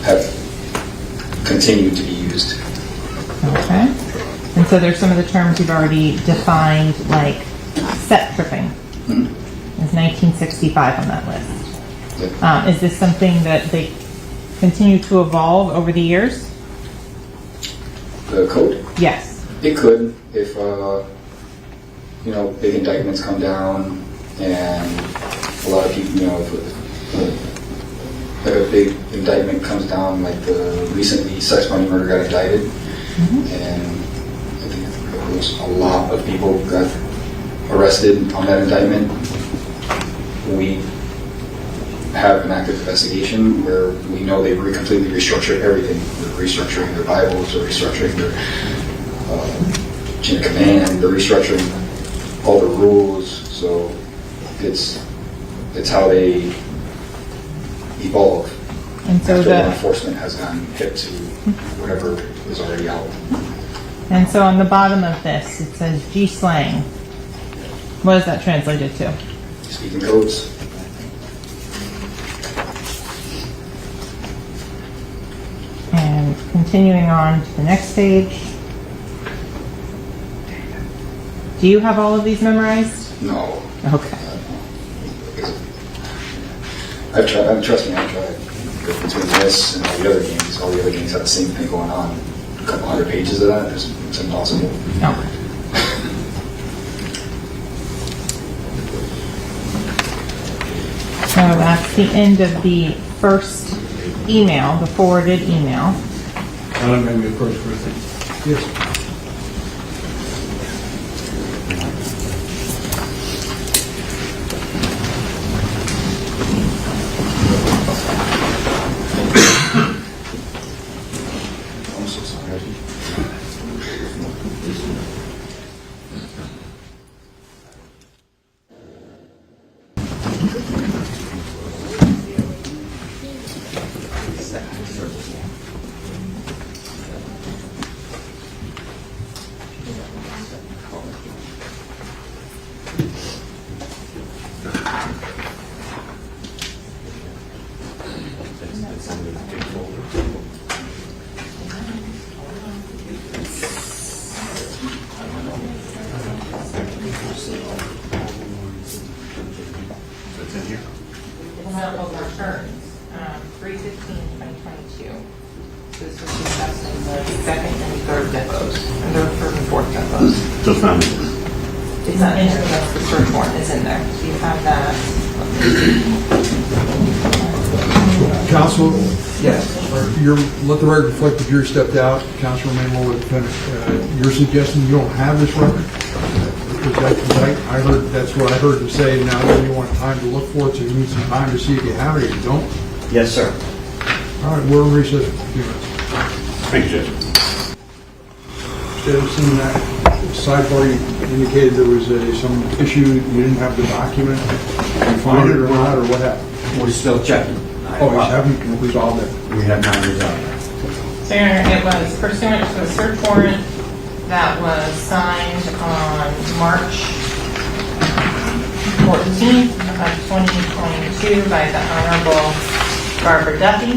have continued to be used. Okay. And so there's some of the terms you've already defined, like set tripping. Is 1965 on that list. Yep. Is this something that they continue to evolve over the years? The code? Yes. It could, if, big indictments come down and a lot of people, if a big indictment comes down, like recently sex, money, murder got indicted, and I think it was a lot of people got arrested on that indictment. We have an active investigation where we know they've completely restructured everything. They're restructuring their Bibles, they're restructuring their chain of command, they're restructuring all the rules. So it's how they evolve. And so after law enforcement has gotten hip to whatever is already out. And so on the bottom of this, it says G slang. What is that translated to? Speaking codes. And continuing on to the next page. Do you have all of these memorized? No. Okay. I've tried. Trust me, I've tried. Between this and all the other games have the same thing going on. A couple hundred pages of that, it's impossible. Okay. So that's the end of the first email, the forwarded email. Maybe approach for yes. I'm so sorry. Examples are returns, 3/15/2022. This was discussed in the second and third depots, and the third and fourth depots. Just found it. It's not in there, that's the search warrant is in there. So you have that. Counsel, yes, let the record reflect that you stepped out. Counsel Manuel would finish. You're suggesting you don't have this record? Is that right? I heard, that's what I heard you say. Now you want time to look for it, so you need some time to see if you have it or you don't. Yes, sir. All right, we're in recess for a few minutes. Thank you, Judge. Instead of seeing that sidebar, you indicated there was some issue, you didn't have the document. Did you find it or not, or what happened? We're still checking. Oh, you haven't resolved it. We have not resolved that. So Your Honor, it was pursuant to a search warrant that was signed on March 14th of 2022 by the Honorable Barbara Duffy.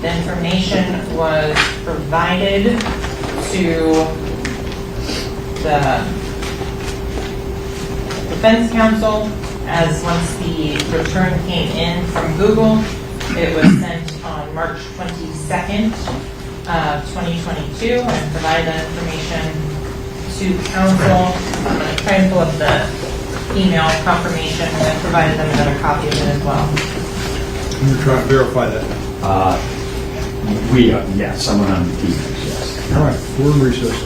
The information was provided to the defense counsel as once the return came in from Google. It was sent on March 22nd of 2022 and provided that information to counsel. I'm going to try and pull up the email confirmation and then provided them another copy of it as well. I'm going to try and verify that. We are, yes, someone on the team is, yes. All right, we're in recess.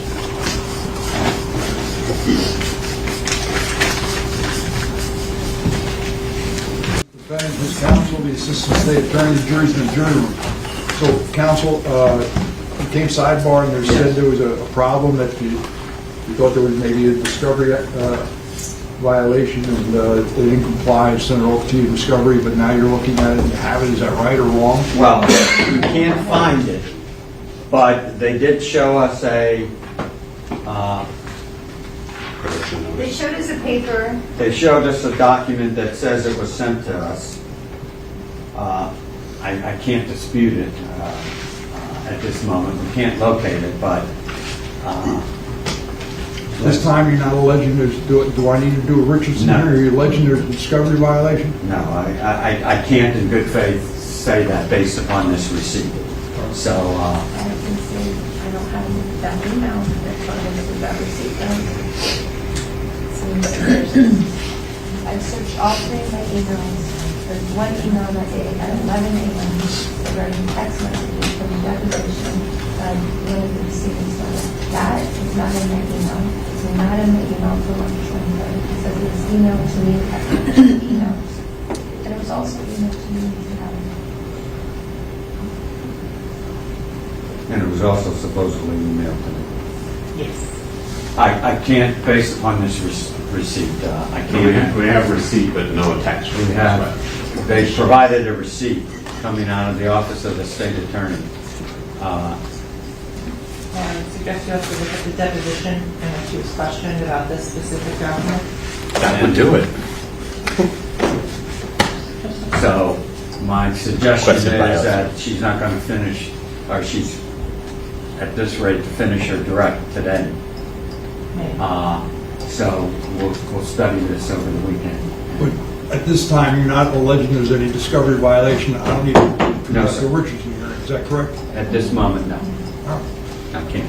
Defendant, his counsel, the assistant state attorney, the jury's in the jury room. So, counsel, it came sidebar and they said there was a problem that you thought there was maybe a discovery violation and they didn't comply, sent it over to you discovery, but now you're looking at it and you have it. Is that right or wrong? Well, we can't find it, but they did show us a, They showed us a paper. they showed us a document that says it was sent to us. I can't dispute it. at this moment. We can't locate it, but This time you're not alleging do I need to do a Richardson No. here? Are you alleging there's a discovery violation? no, I can't in good faith say that based upon this receipt. So, I can say, I don't have that email that's on it with that receipt. I've searched all three of my emails. There's one email that day at 11 a.m. regarding text messages from the deposition of one of the receiving stars. That is not in my email. It's not in the email for March 23rd. It says it was emailed to me at emails. And it was also emailed to me if you haven't. and it was also supposedly emailed to me. Yes. I can't, based upon this receipt, I can't. We have receipt, but no attachment. We have, they provided a receipt coming out of the office of the state attorney. I suggest you also look at the deposition in which she was questioned about this specific document. That would do it. So my suggestion is Question by us. that she's not going to finish, or she's at this rate to finish her direct today. Maybe. So we'll study this over the weekend. But at this time, you're not alleging there's any discovery violation. I don't need to No, conduct sir. a Richardson hearing. Is that correct? At this moment, no, All right. I can't.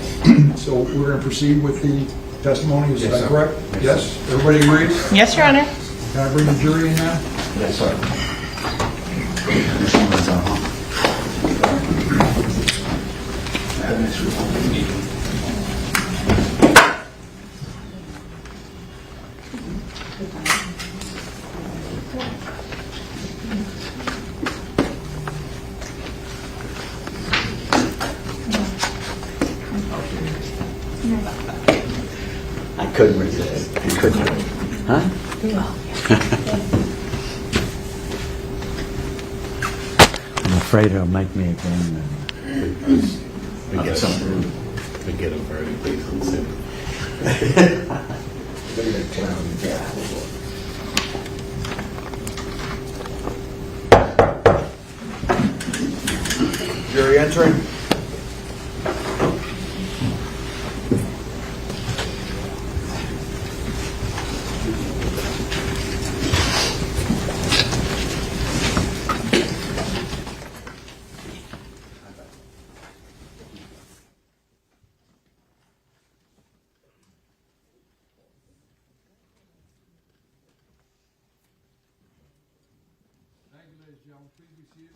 So we're going to proceed with the testimony. Is Yes, that sir. correct? Yes, Yes. Everybody agrees? Yes, Your Honor. Can I bring the jury in now? Yes, sir. I couldn't resist. I couldn't. Huh? I'm afraid it'll make me again. We get something. We get a verdict based on sympathy. Jury entering.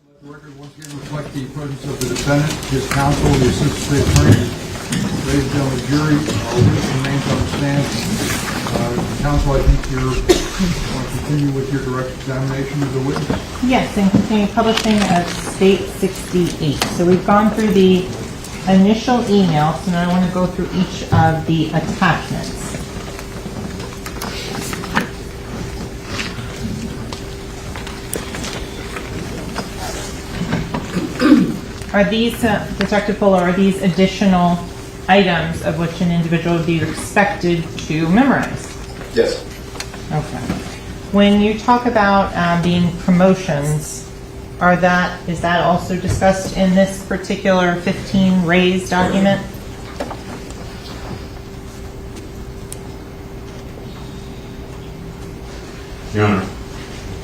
Let the record once again reflect the presence of the defendant, his counsel, the assistant state attorney. Ladies and gentlemen, the jury, witness remains on the stand. Counsel, I think you want to continue with your direct examination of the witness. Yes, and continue publishing of State 68. So we've gone through the initial email, so now I want to go through each of the attachments. Are these, Detective Polo, are these additional items of which an individual would be expected to memorize? Yes. Okay. When you talk about being promotions, is that also discussed in this particular 15 raised document? Your Honor,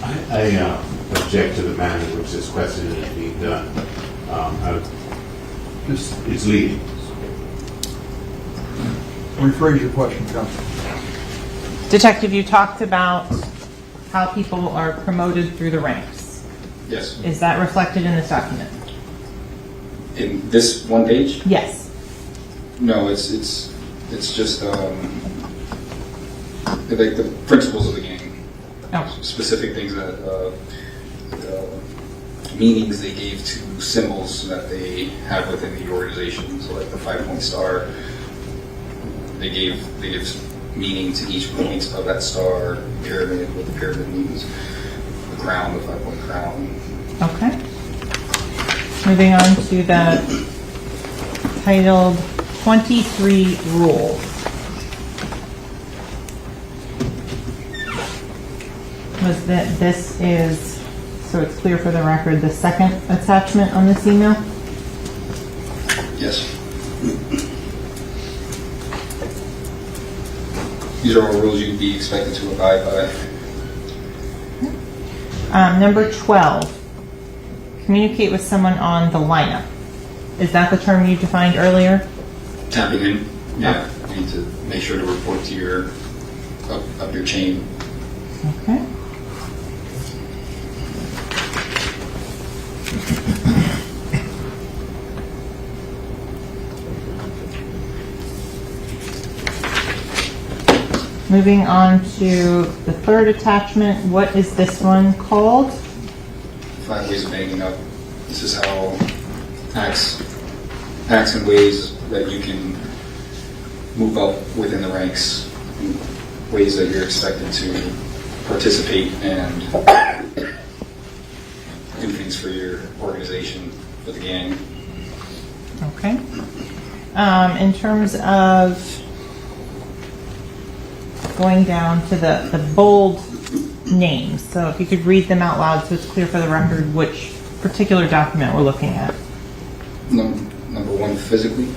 I object to the manner in which this question is being done. It's leading. Rephrase your question, counsel. Detective, you talked about how people are promoted through the ranks. Yes. Is that reflected in this document? In this one page? Yes. No, it's just like the principles of the game. Oh. Specific things that meanings they gave to symbols that they have within the organization. So like the 5-point star, they gave meaning to each point of that star. Pyramid, what the pyramid means. The crown, the 5-point crown. Okay. Moving on to the titled 23 Rules. Was that this is, so it's clear for the record, the second attachment on this email? Yes. These are all rules you'd be expected to abide by. Number 12, communicate with someone on the lineup. Is that the term you defined earlier? Tapping in, yeah. You need to make sure to report to your up your chain. Okay. Moving on to the third attachment, what is this one called? 5 ways of banging up. This is how acts and ways that you can move up within the ranks, ways that you're expected to participate and do things for your organization, for the gang. Okay. In terms of going down to the bold names, so if you could read them out loud so it's clear for the record which particular document we're looking at. Number 1, physically.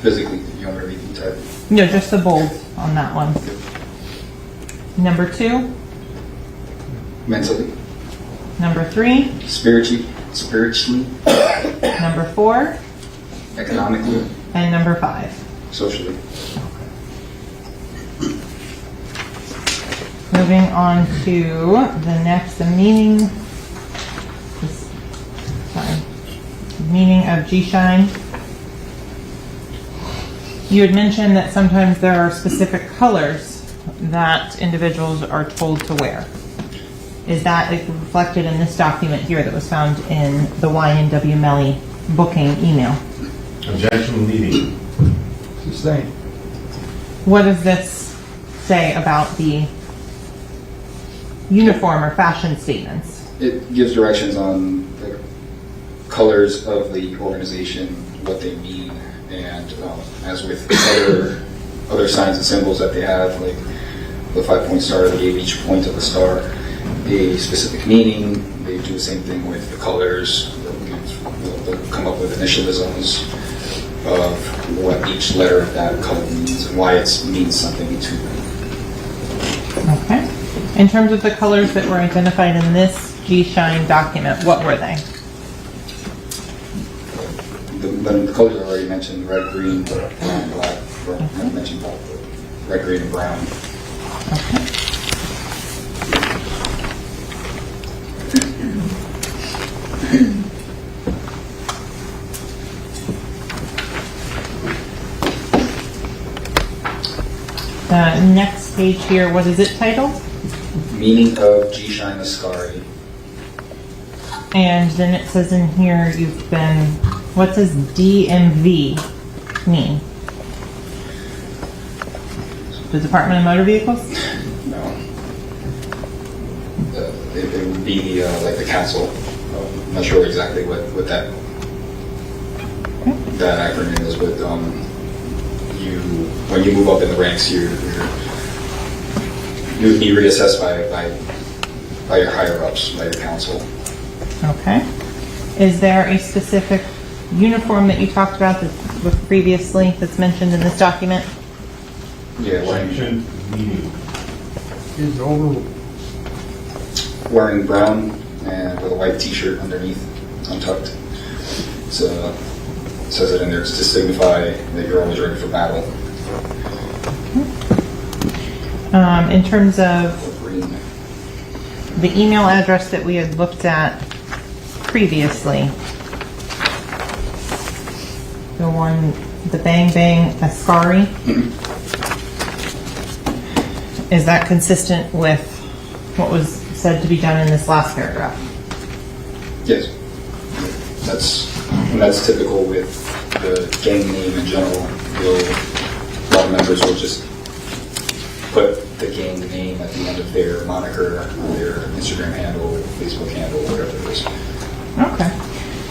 Physically, you want me to read the entire? No, just the bold on that one. Number 2. Mentally. Number 3. Spiritually. Number 4. Economically. And number 5. Socially. Moving on to the next, the meaning of G-Shine. You had mentioned that sometimes there are specific colors that individuals are told to wear. Is that reflected in this document here that was found in the YNW Melly booking email? Objection leading. Sustained. What does this say about the uniform or fashion statements? It gives directions on the colors of the organization, what they mean, and as with other signs and symbols that they have, like the 5-point star, they gave each point of the star a specific meaning. They do the same thing with the colors. They'll come up with initialisms of what each letter of that color means and why it means something to them. Okay. In terms of the colors that were identified in this G-Shine document, what were they? The colors I already mentioned, red, green, brown, black. I mentioned black, red, green, and brown. Okay. The next page here, what is it titled? Meaning of G-Shine Ascari. And then it says in here you've been, what does DMV mean? The Department of Motor Vehicles? No. It would be like the council. I'm not sure exactly what that acronym is, but when you move up in the ranks, you would be reassessed by your higher ups, by your council. Okay. Is there a specific uniform that you talked about with previously that's mentioned in this document? Yeah, Objection leading. Is over. wearing brown and with a white T-shirt underneath, untucked. So it says it in there to signify that you're always ready for battle. In terms of Green. the email address that we had looked at previously, the Bang Bang Ascari, is that consistent with what was said to be done in this last paragraph? Yes. That's typical with the gang name in general. A lot of members will just put the gang name at the end of their moniker, their Instagram handle, Facebook handle, whatever it is. Okay.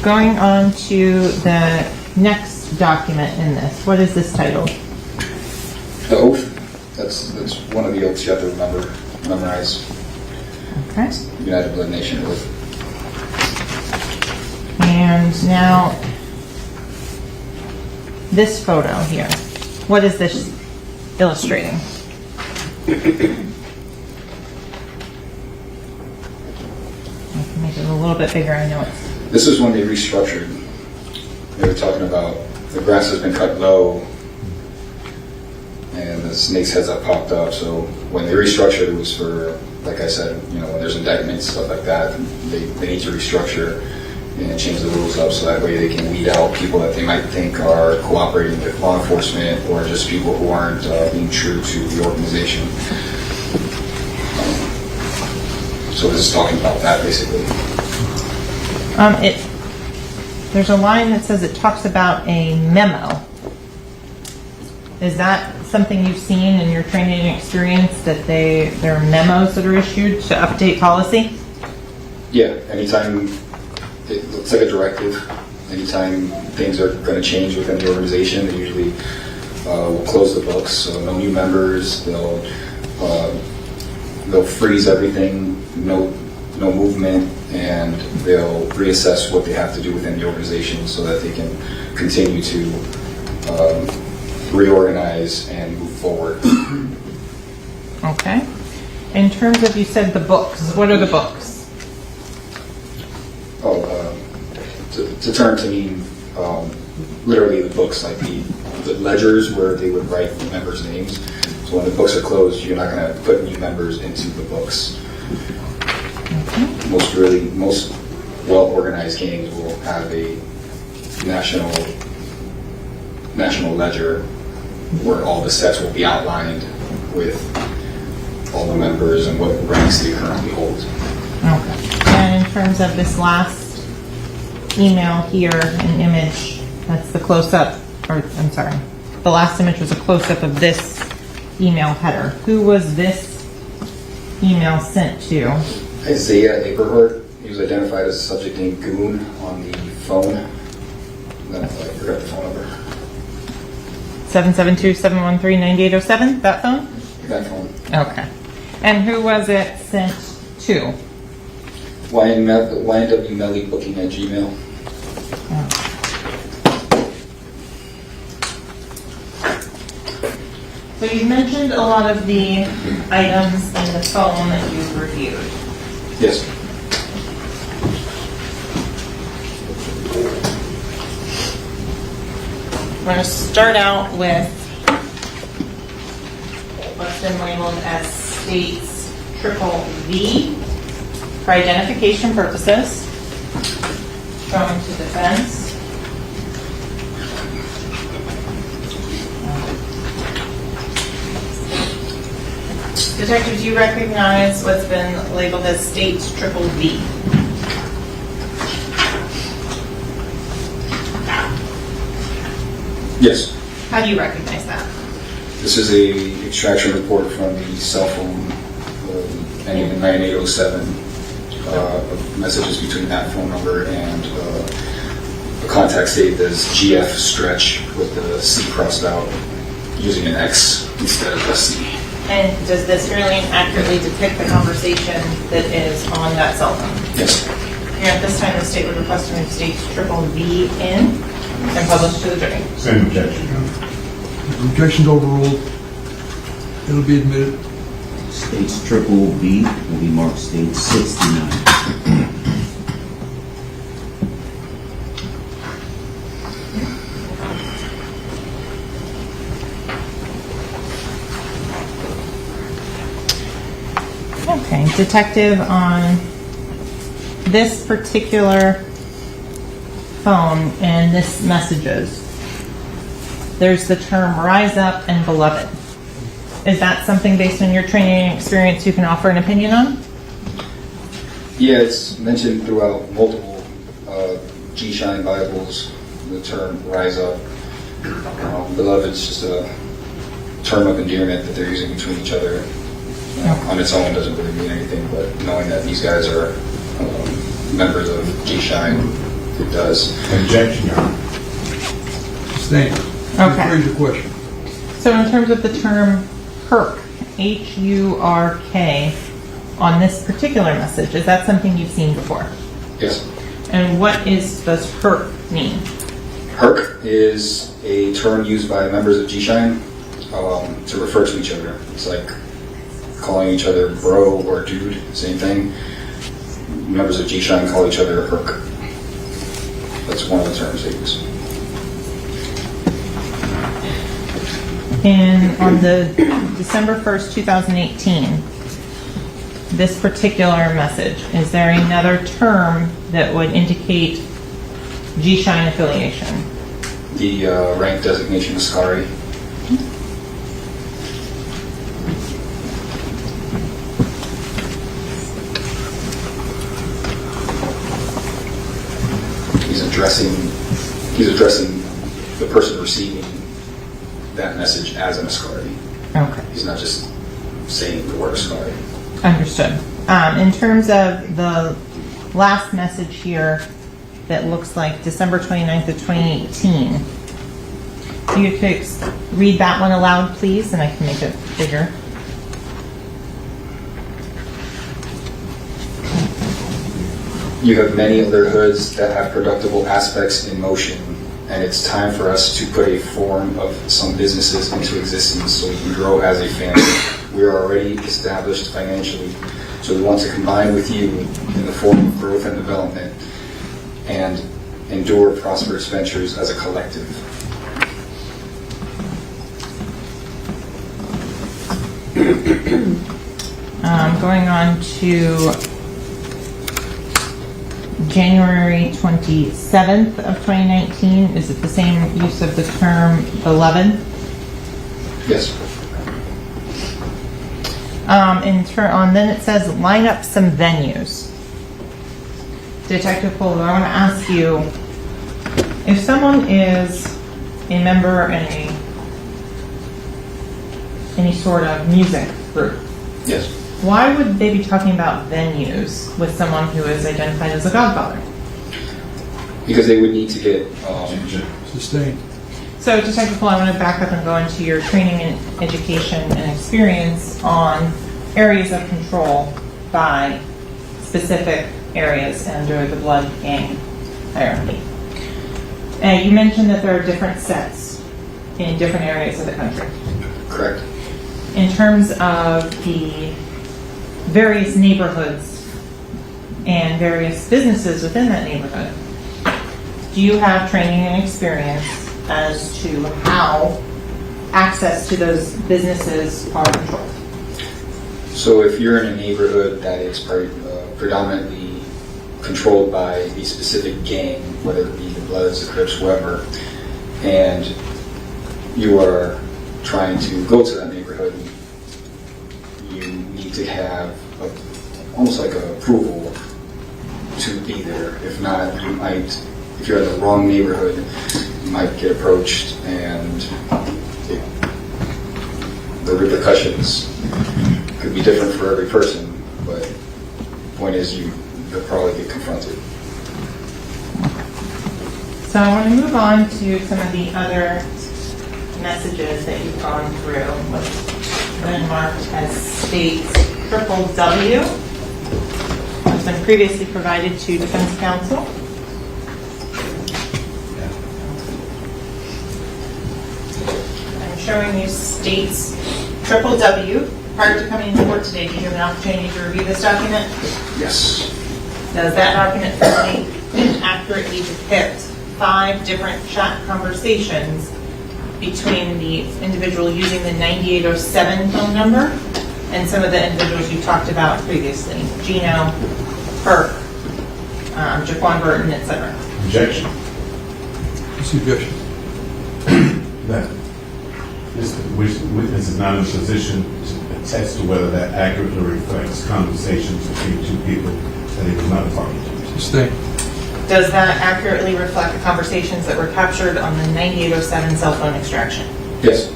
Going on to the next document in this. What is this titled? The oath. That's one of the oaths you have to memorize. Okay. United Blood Nation oath. And now this photo here, what is this illustrating? I can make it a little bit bigger, I know it's... This is when they restructured. They were talking about the grass has been cut low and the snake's heads have popped up. So when they restructured, it was for, like I said, when there's indictments, stuff like that, they need to restructure and change the rules up so that way they can weed out people that they might think are cooperating with law enforcement or just people who aren't being true to the organization. So this is talking about that basically. There's a line that says it talks about a memo. Is that something you've seen in your training and experience, that there are memos that are issued to update policy? Yeah, anytime it looks like a directive, anytime things are going to change within the organization, they usually will close the books, so no new members, they'll freeze everything, no movement, and they'll reassess what they have to do within the organization so that they can continue to reorganize and move forward. Okay. In terms of, you said the books, what are the books? To turn to mean literally the books, like the ledgers where they would write the members' names. So when the books are closed, you're not going to put new members into the books. Okay. Most well-organized gangs will have a national ledger where all the sets will be outlined with all the members and what ranks they currently hold. Okay. And in terms of this last email here, an image, that's the close-up, or I'm sorry, the last image was a close-up of this email header. Who was this email sent to? Isaiah Aberhart. He was identified as a subject named Goon on the phone. Then I forgot the phone number. 772-713-9807, that phone? That phone. Okay. And who was it sent to? YNW Melly booking at Gmail. So you mentioned a lot of the items in the phone that you've reviewed. Yes. I'm going to start out with what's been labeled as states V for identification purposes, going to defense. Detective, do you recognize what's been labeled as states V? Yes. How do you recognize that? This is a extraction report from the cell phone ending in 9807. Messages between that phone number and a contact saved as GF stretch with the C crossed out using an X instead of a C. And does this fairly accurately depict the conversation that is on that cell phone? Yes. Here at this time, the state would request to move states V in and publish to the jury. Same objection, Your Honor. Objection's overruled. It'll be admitted. States V will be marked state 69. Okay, detective, on this particular phone and this messages, there's the term rise up and beloved. Is that something based on your training and experience you can offer an opinion on? Yeah, it's mentioned throughout multiple G-Shine Bibles, the term rise up. Beloved's just a term of endearment that they're using between each other. On its own doesn't really mean anything, but knowing that these guys are members of G-Shine, it does. Objection, Your Honor. Stand. Okay. Rephrase your question. So in terms of the term HURK, H-U-R-K, on this particular message, is that something you've seen before? Yes. And what does HURK mean? Herc is a term used by members of G-Shine to refer to each other. It's like calling each other bro or dude, same thing. Members of G-Shine call each other Herc. That's one of the terms they use. And on the December 1st, 2018, this particular message, is there another term that would indicate G-Shine affiliation? The rank designation is Scary. He's addressing the person receiving that message as an Ascari. Okay. He's not just saying the word Ascari. Understood. In terms of the last message here that looks like December 29th of 2018, you could read that one aloud, please, and I can make it bigger. You have many other hoods that have productible aspects in motion, and it's time for us to put a form of some businesses into existence so we can grow as a family. We are already established financially, so we want to combine with you in the form of growth and development and endure prosperous ventures as a collective. Going on to January 27th of 2019, is it the same use of the term beloved? Yes. Then it says line up some venues. Detective Polo, I want to ask you, if someone is a member in any sort of music group, Yes. why would they be talking about venues with someone who is identified as a godfather? Because they would need to get Sustained. So, Detective Polo, I want to back up and go into your training and education and experience on areas of control by specific areas under the blood gang hierarchy. You mentioned that there are different sets in different areas of the country. correct. In terms of the various neighborhoods and various businesses within that neighborhood, do you have training and experience as to how access to those businesses are controlled? So if you're in a neighborhood that is predominantly controlled by a specific gang, whether it be the Bloods, the Crips, whoever, and you are trying to go to that neighborhood, you need to have almost like an approval to be there. If not, you might, if you're in the wrong neighborhood, you might get approached, and the repercussions could be different for every person, but the point is you'll probably get confronted. So I want to move on to some of the other messages that you've gone through, which have been marked as state W. It's been previously provided to Defense Counsel. I'm showing you states W. Prior to coming into court today, did you have an opportunity to review this document? Yes. Does that document fully and accurately depict 5 different chat conversations between the individual using the 9807 phone number and some of the individuals you talked about previously? Gino, Perk, Jaquan Burton, etc. Objection. What's the objection? That this witness is not in a position to attest to whether that accurately reflects conversations between two people that he was not a party to. Sustained. Does that accurately reflect the conversations that were captured on the 9807 cell phone extraction? Yes.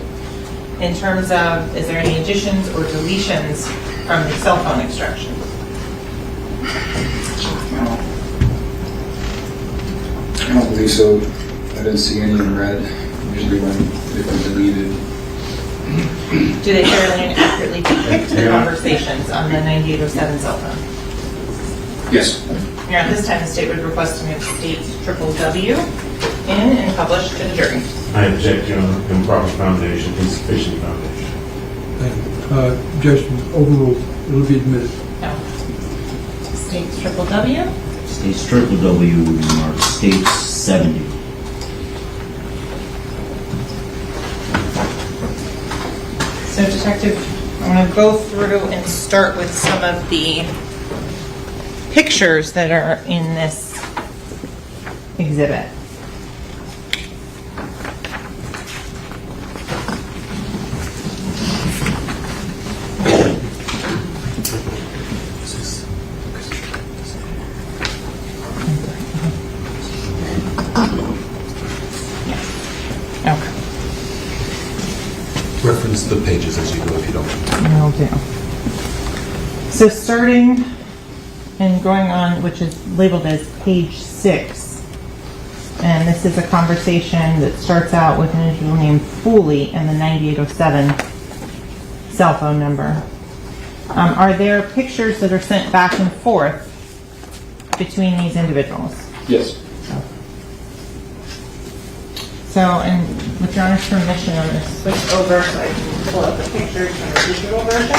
In terms of, is there any additions or deletions from the cell phone extraction? I don't believe so. I didn't see any in red. Usually when they've been deleted. Do they fairly and accurately depict the conversations on the 9807 cell phone? Yes. Here, at this time, the state would request to move states W. in and published to the jury. I object, Your Honor. Improper foundation, insufficient foundation. Judge, overruled. It'll be admitted. No. States triple W. States triple W would be marked states 70. So Detective, I'm going to go through and start with some of the pictures that are in this exhibit. Okay. Reference the pages as you go if you don't. Will do. So starting and going on, which is labeled as page 6, and this is a conversation that starts out with an individual named Foley and the 9807 cell phone number. Are there pictures that are sent back and forth between these individuals? Yes. So, and with Your Honor's permission, I'm going to switch over so I can pull up the pictures from the digital version.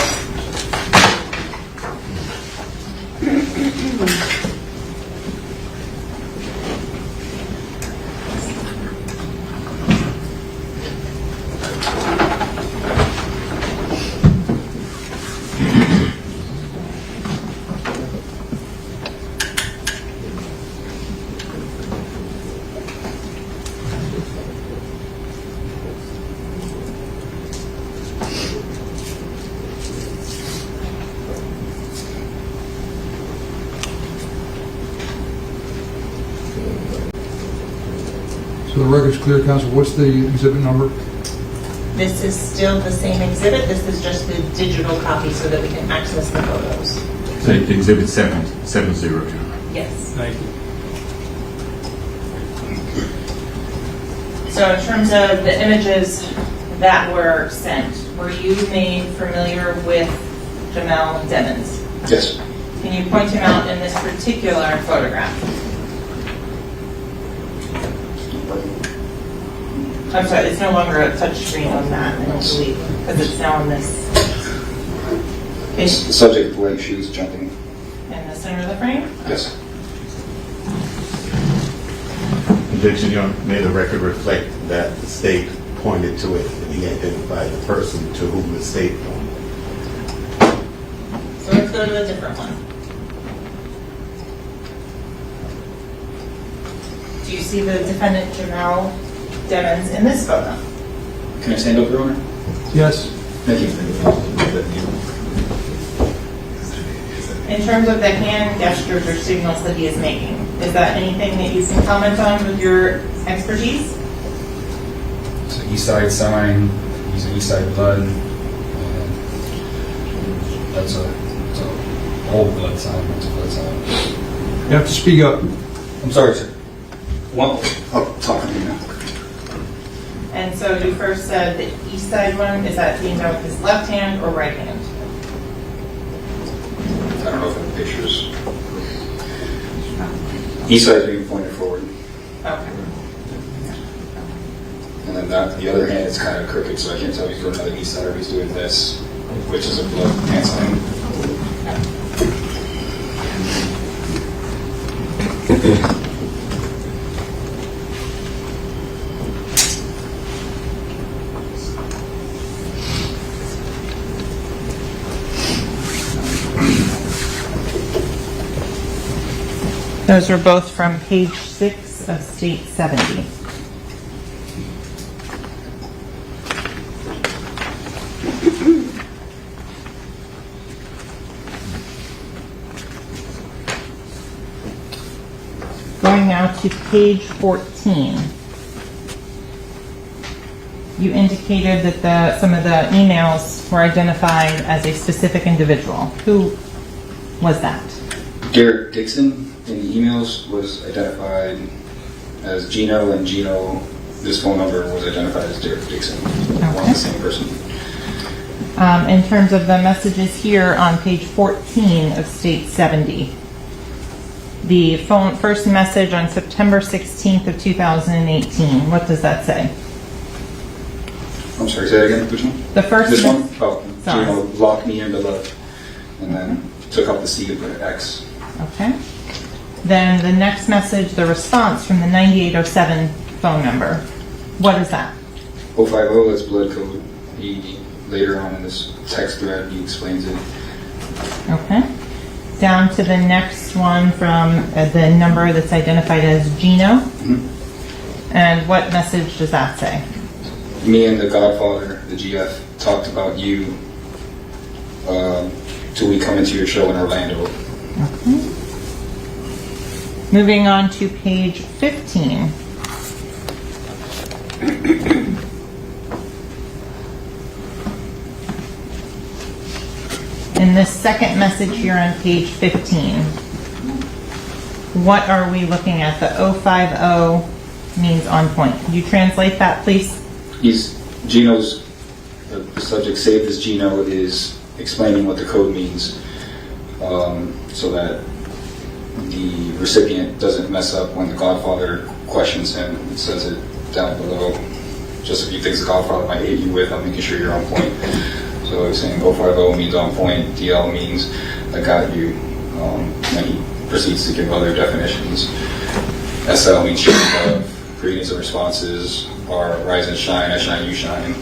So the record's clear, counsel. What's the exhibit number? This is still the same exhibit. This is just the digital copy so that we can access the photos. So exhibit 770, Your Honor. Yes. Thank you. So in terms of the images that were sent, were you made familiar with Jamell Demons? Yes. Can you point him out in this particular photograph? I'm sorry, it's no longer a touch screen on that, I don't believe, because it's now in this. The subject wearing shoes jumping. In the center of the frame? Yes. Objection, Your Honor. May the record reflect that the state pointed to it and he identified the person to whom the state pointed. So let's go to a different one. Do you see the defendant Jamell Demons in this photo? Can I stand up, Your Honor? Yes. Thank you. In terms of the hand gestures or signals that he is making, is that anything that you can comment on with your expertise? It's an East Side sign, using East Side blood. That's a old blood sign. That's a blood sign. You have to speak up. I'm sorry, sir. One, I'm talking to you now. And so you first said the east side one, is that being done with his left hand or right hand? I don't know if I have pictures. East side is being pointed forward. Okay. And then the other hand is kind of crooked, so I can't tell if he's doing another east side or he's doing this, which is a blood hand sign. Those are both from page 6 of State 70. Going now to page 14. You indicated that some of the emails were identified as a specific individual. Who was that? Derek Dixon in the emails was identified as Gino, and Gino, this phone number was identified as Derek Dixon. One and the same person. In terms of the messages here on page 14 of State 70, the first message on September 16th of 2018. What does that say? I'm sorry, say that again, which one? The first This mes- one? Oh, Sorry. Gino locked me into love, and then took out the C and put an X. Okay. Then the next message, the response from the 9807 phone number. What is that? 050, that's blood code. He, later on in this text thread, he explains it. Okay. Down to the next one from the number that's identified as Gino. And what message does that say? Me and the Godfather, the GF, talked about you till we come into your show in Orlando. Okay. Moving on to page 15. In this second message here on page 15, what are we looking at? The 050 means on point. Could you translate that, please? Gino's, the subject saved as Gino is explaining what the code means so that the recipient doesn't mess up when the Godfather questions him. It says it down below. Just a few things the Godfather might hit you with, I'm making sure you're on point. So he's saying 050 means on point, DL means I got you. And he proceeds to give other definitions. SL means shine above, greetings and responses are rise and shine, I shine, you shine,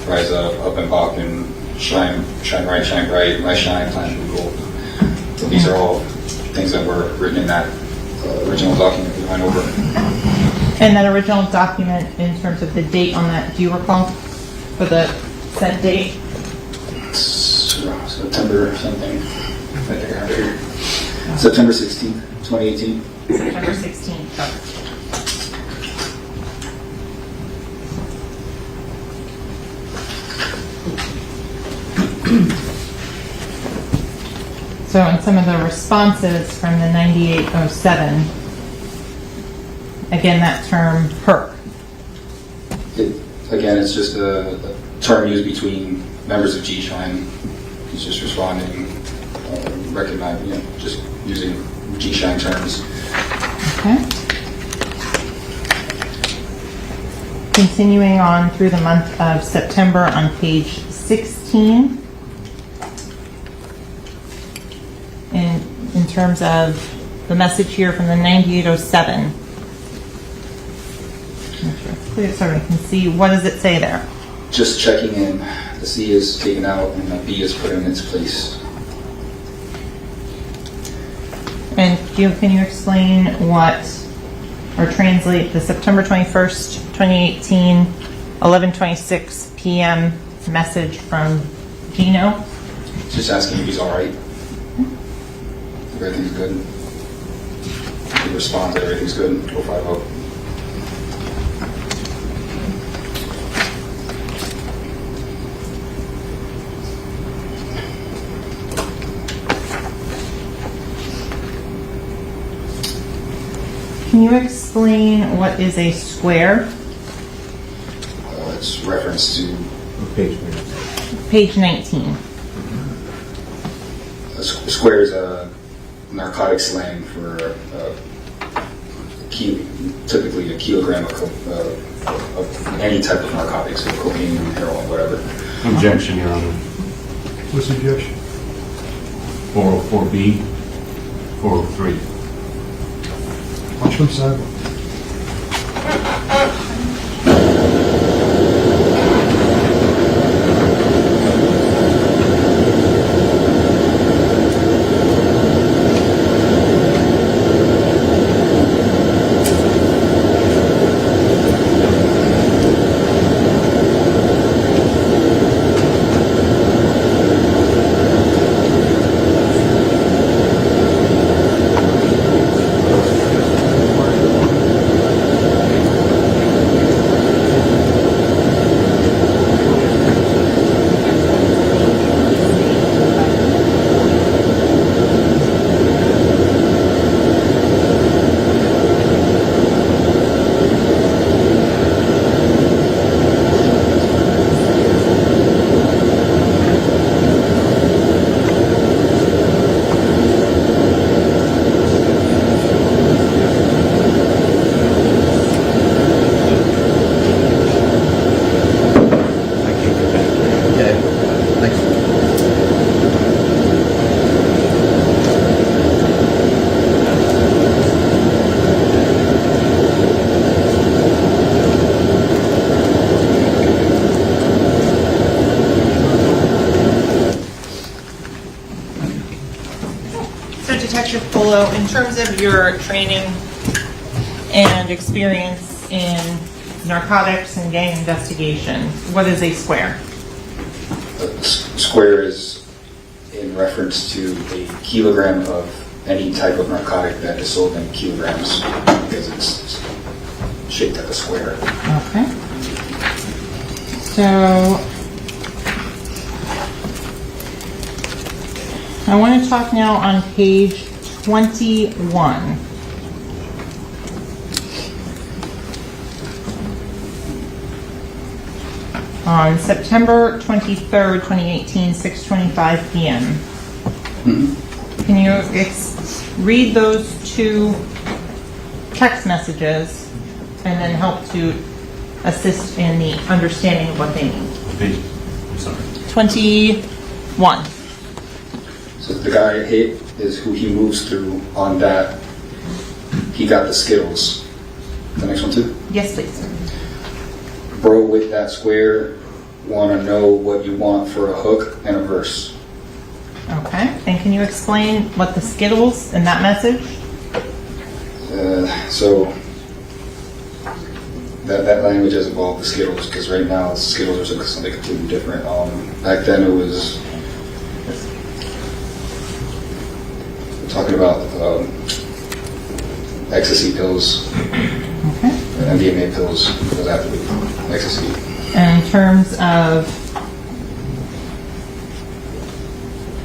rise up and bop, and shine right, shine bright, I shine, plan Google. So these are all things that were written in that original document we went over. And that original document, in terms of the date on that, do you recall? For the set date? September something. I think I have it here. September 16th, 2018. September 16th. So in some of the responses from the 9807, again, that term perk. Again, it's just a term used between members of G-Shine. He's just responding, recognizing, just using G-Shine terms. Okay. Continuing on through the month of September on page 16. In terms of the message here from the 9807. Make sure it's clear so we can see. What does it say there? Just checking in. The C is taken out and the B is put in its place. And can you explain what, or translate the September 21st, 2018, 11:26 p.m. message from Gino? Just asking if he's all right. If everything's good. He responds that everything's good. 050. Can you explain what is a square? It's reference to Page 19. a square is a narcotic slang for typically a kilogram of any type of narcotics, so cocaine, heroin, whatever. Objection, Your Honor. What's the objection? 404B, 403. Watch from side. Detective Polo, in terms of your training and experience in narcotics and gang investigation, what is a square? A square is in reference to a kilogram of any type of narcotic that is sold in kilograms because it's shaped like a square. Okay. So I want to talk now on page 21. On September 23rd, 2018, 6:25 p.m. Can you read those two text messages and then help to assist in the understanding of what they mean? Page, I'm sorry. 21. So the guy hit is who he moves through on that. He got the Skittles. The next one too? Yes, please. Bro with that square, want to know what you want for a hook and a verse. Okay. And can you explain what the Skittles in that message? So that language has evolved, the Skittles, because right now Skittles are something completely different. Back then it was talking about ecstasy pills, Okay. MDMA pills, those after ecstasy. And in terms of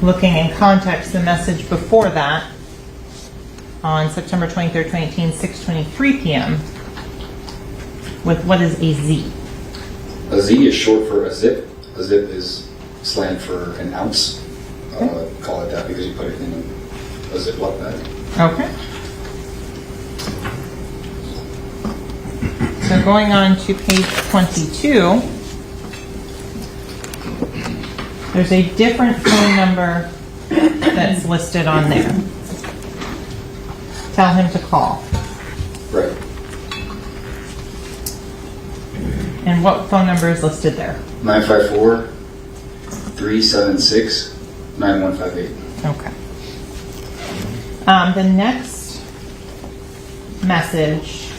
looking in context, the message before that, on September 23rd, 2018, 6:23 p.m., with what is a Z? A Z is short for a zip. A zip is slang for an ounce. Call it that because you put it in a Ziploc bag. Okay. So going on to page 22, there's a different phone number that's listed on there. Tell him to call. Right. And what phone number is listed there? 954-376-9158. Okay. The next message,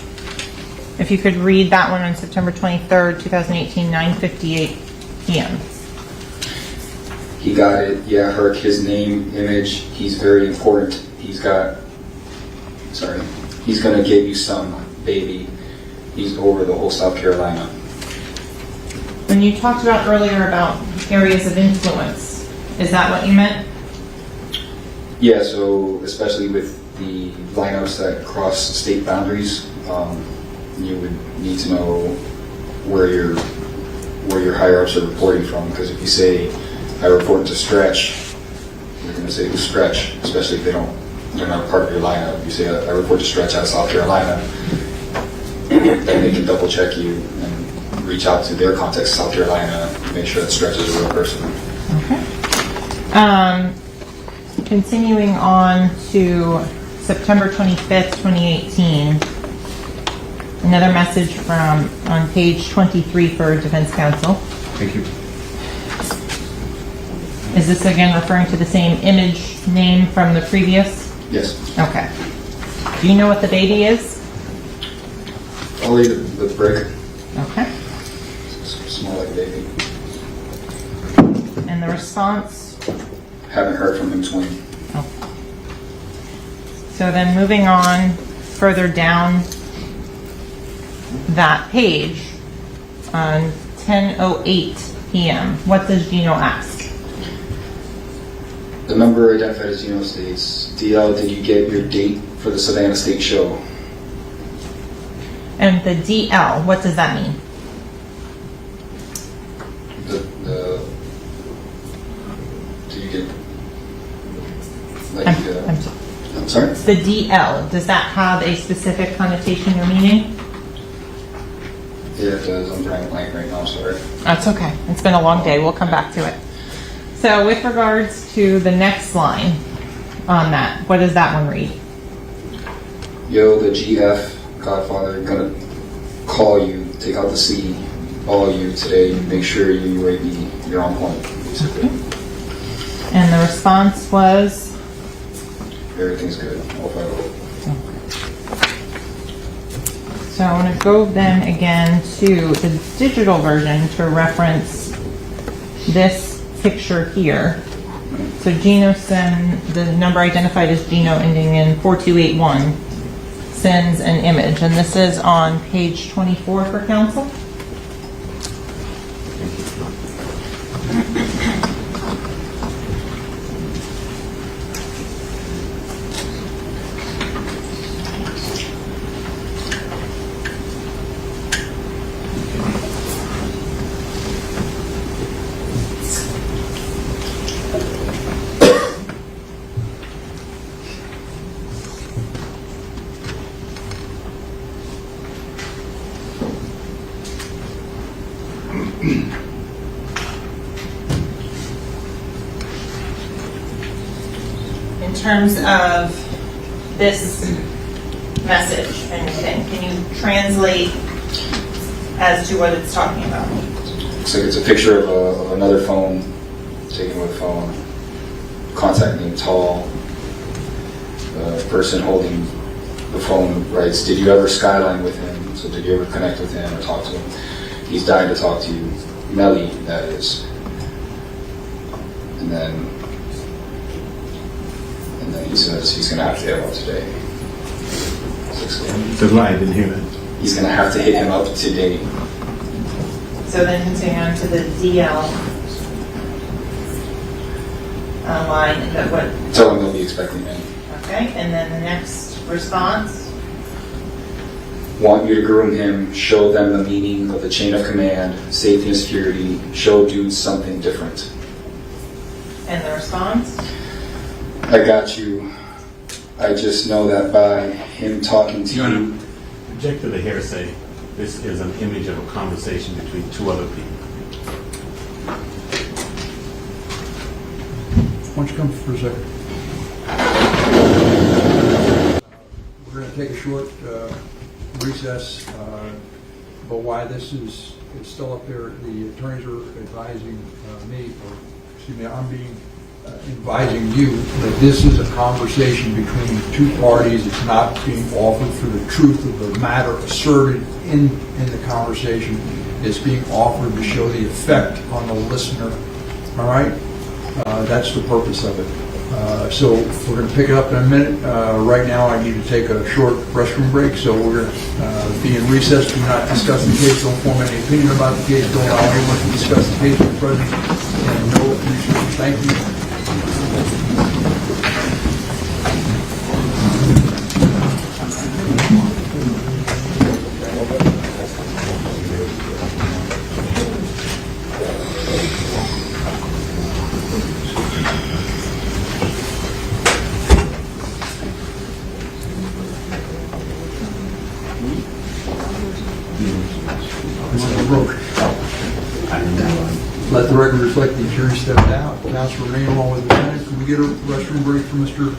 if you could read that one on September 23rd, 2018, 9:58 p.m. He got it. Yeah, Herc, his name, image. He's very important. He's going to get you some, baby. He's over the whole South Carolina. When you talked about earlier about areas of influence, is that what you meant? Yeah, so especially with the lineups that cross state boundaries, you would need to know where your higher ups are reporting from. Because if you say I report to Stretch, you're going to say to Stretch, especially if they're not part of your lineup. You say I report to Stretch out of South Carolina, then they can double check you and reach out to their contacts in South Carolina and make sure that Stretch is a real person. Okay. Continuing on to September 25th, 2018, another message from on page 23 for Defense Counsel. Thank you. Is this again referring to the same image name from the previous? Yes. Okay. Do you know what the baby is? Only the brick. Okay. Small like a baby. And the response? Haven't heard from him 20. Oh. So then moving on further down that page, on 10:08 p.m., what does Gino ask? The number identified as Gino states, DL, did you get your date for the Savannah State Show? And the DL, what does that mean? Do you get, like, I'm sorry. I'm sorry? The DL, does that have a specific connotation or meaning? Yeah, it does. I'm drawing a blank right now, sorry. That's okay. It's been a long day. We'll come back to it. So with regards to the next line on that, what does that one read? Yo, the GF, Godfather, gonna call you, take out the C, all you today, make sure you UAV, you're on point, basically. And the response was? everything's good. All filed. So I want to go then again to the digital version to reference this picture here. So Gino the number identified as Gino ending in 4281 sends an image, and this is on page 24 for council. In terms of this message and thing, can you translate as to what it's talking about? Looks like it's a picture of another phone, taken with a phone. Contact name tall. The person holding the phone writes, "Did you ever skyline with him?" So did you ever connect with him or talk to him? He's dying to talk to you. Melly, that is. And then he says he's going to have to hit him up today. So I didn't hear that. He's going to have to hit him up today. So then continuing on to the DL line, that what? Tell him they'll be expecting him. Okay, and then the next response. Want you to groom him, show them the meaning of the chain of command, safety and security, show dudes something different. And the response? I got you. I just know that by him talking to you. Object to the hearsay. This is an image of a conversation between two other people. Why don't you come for a second? We're going to take a short recess, but why this is still up there, the attorneys are advising me, or excuse me, I'm being advising you that this is a conversation between two parties. It's not being offered for the truth of the matter asserted in the conversation. It's being offered to show the effect on the listener. All right? That's the purpose of it. So we're going to pick it up in a minute. Right now I need to take a short restroom break, so we're going to be in recess. Do not discuss the case. Don't form any opinion about the case. Don't allow anyone to discuss the case with President. And no abuse. Thank you. Let the record reflect the attorney stepped out. Counsel remain along with the defendant. Can we get a restroom break for Mr.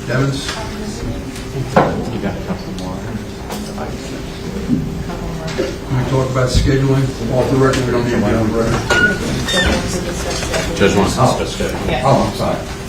Demons? You got a couple more. Can we talk about scheduling? Off the record, we don't need to be on the record. Judge wants to discuss that. Yeah. Oh, I'm sorry.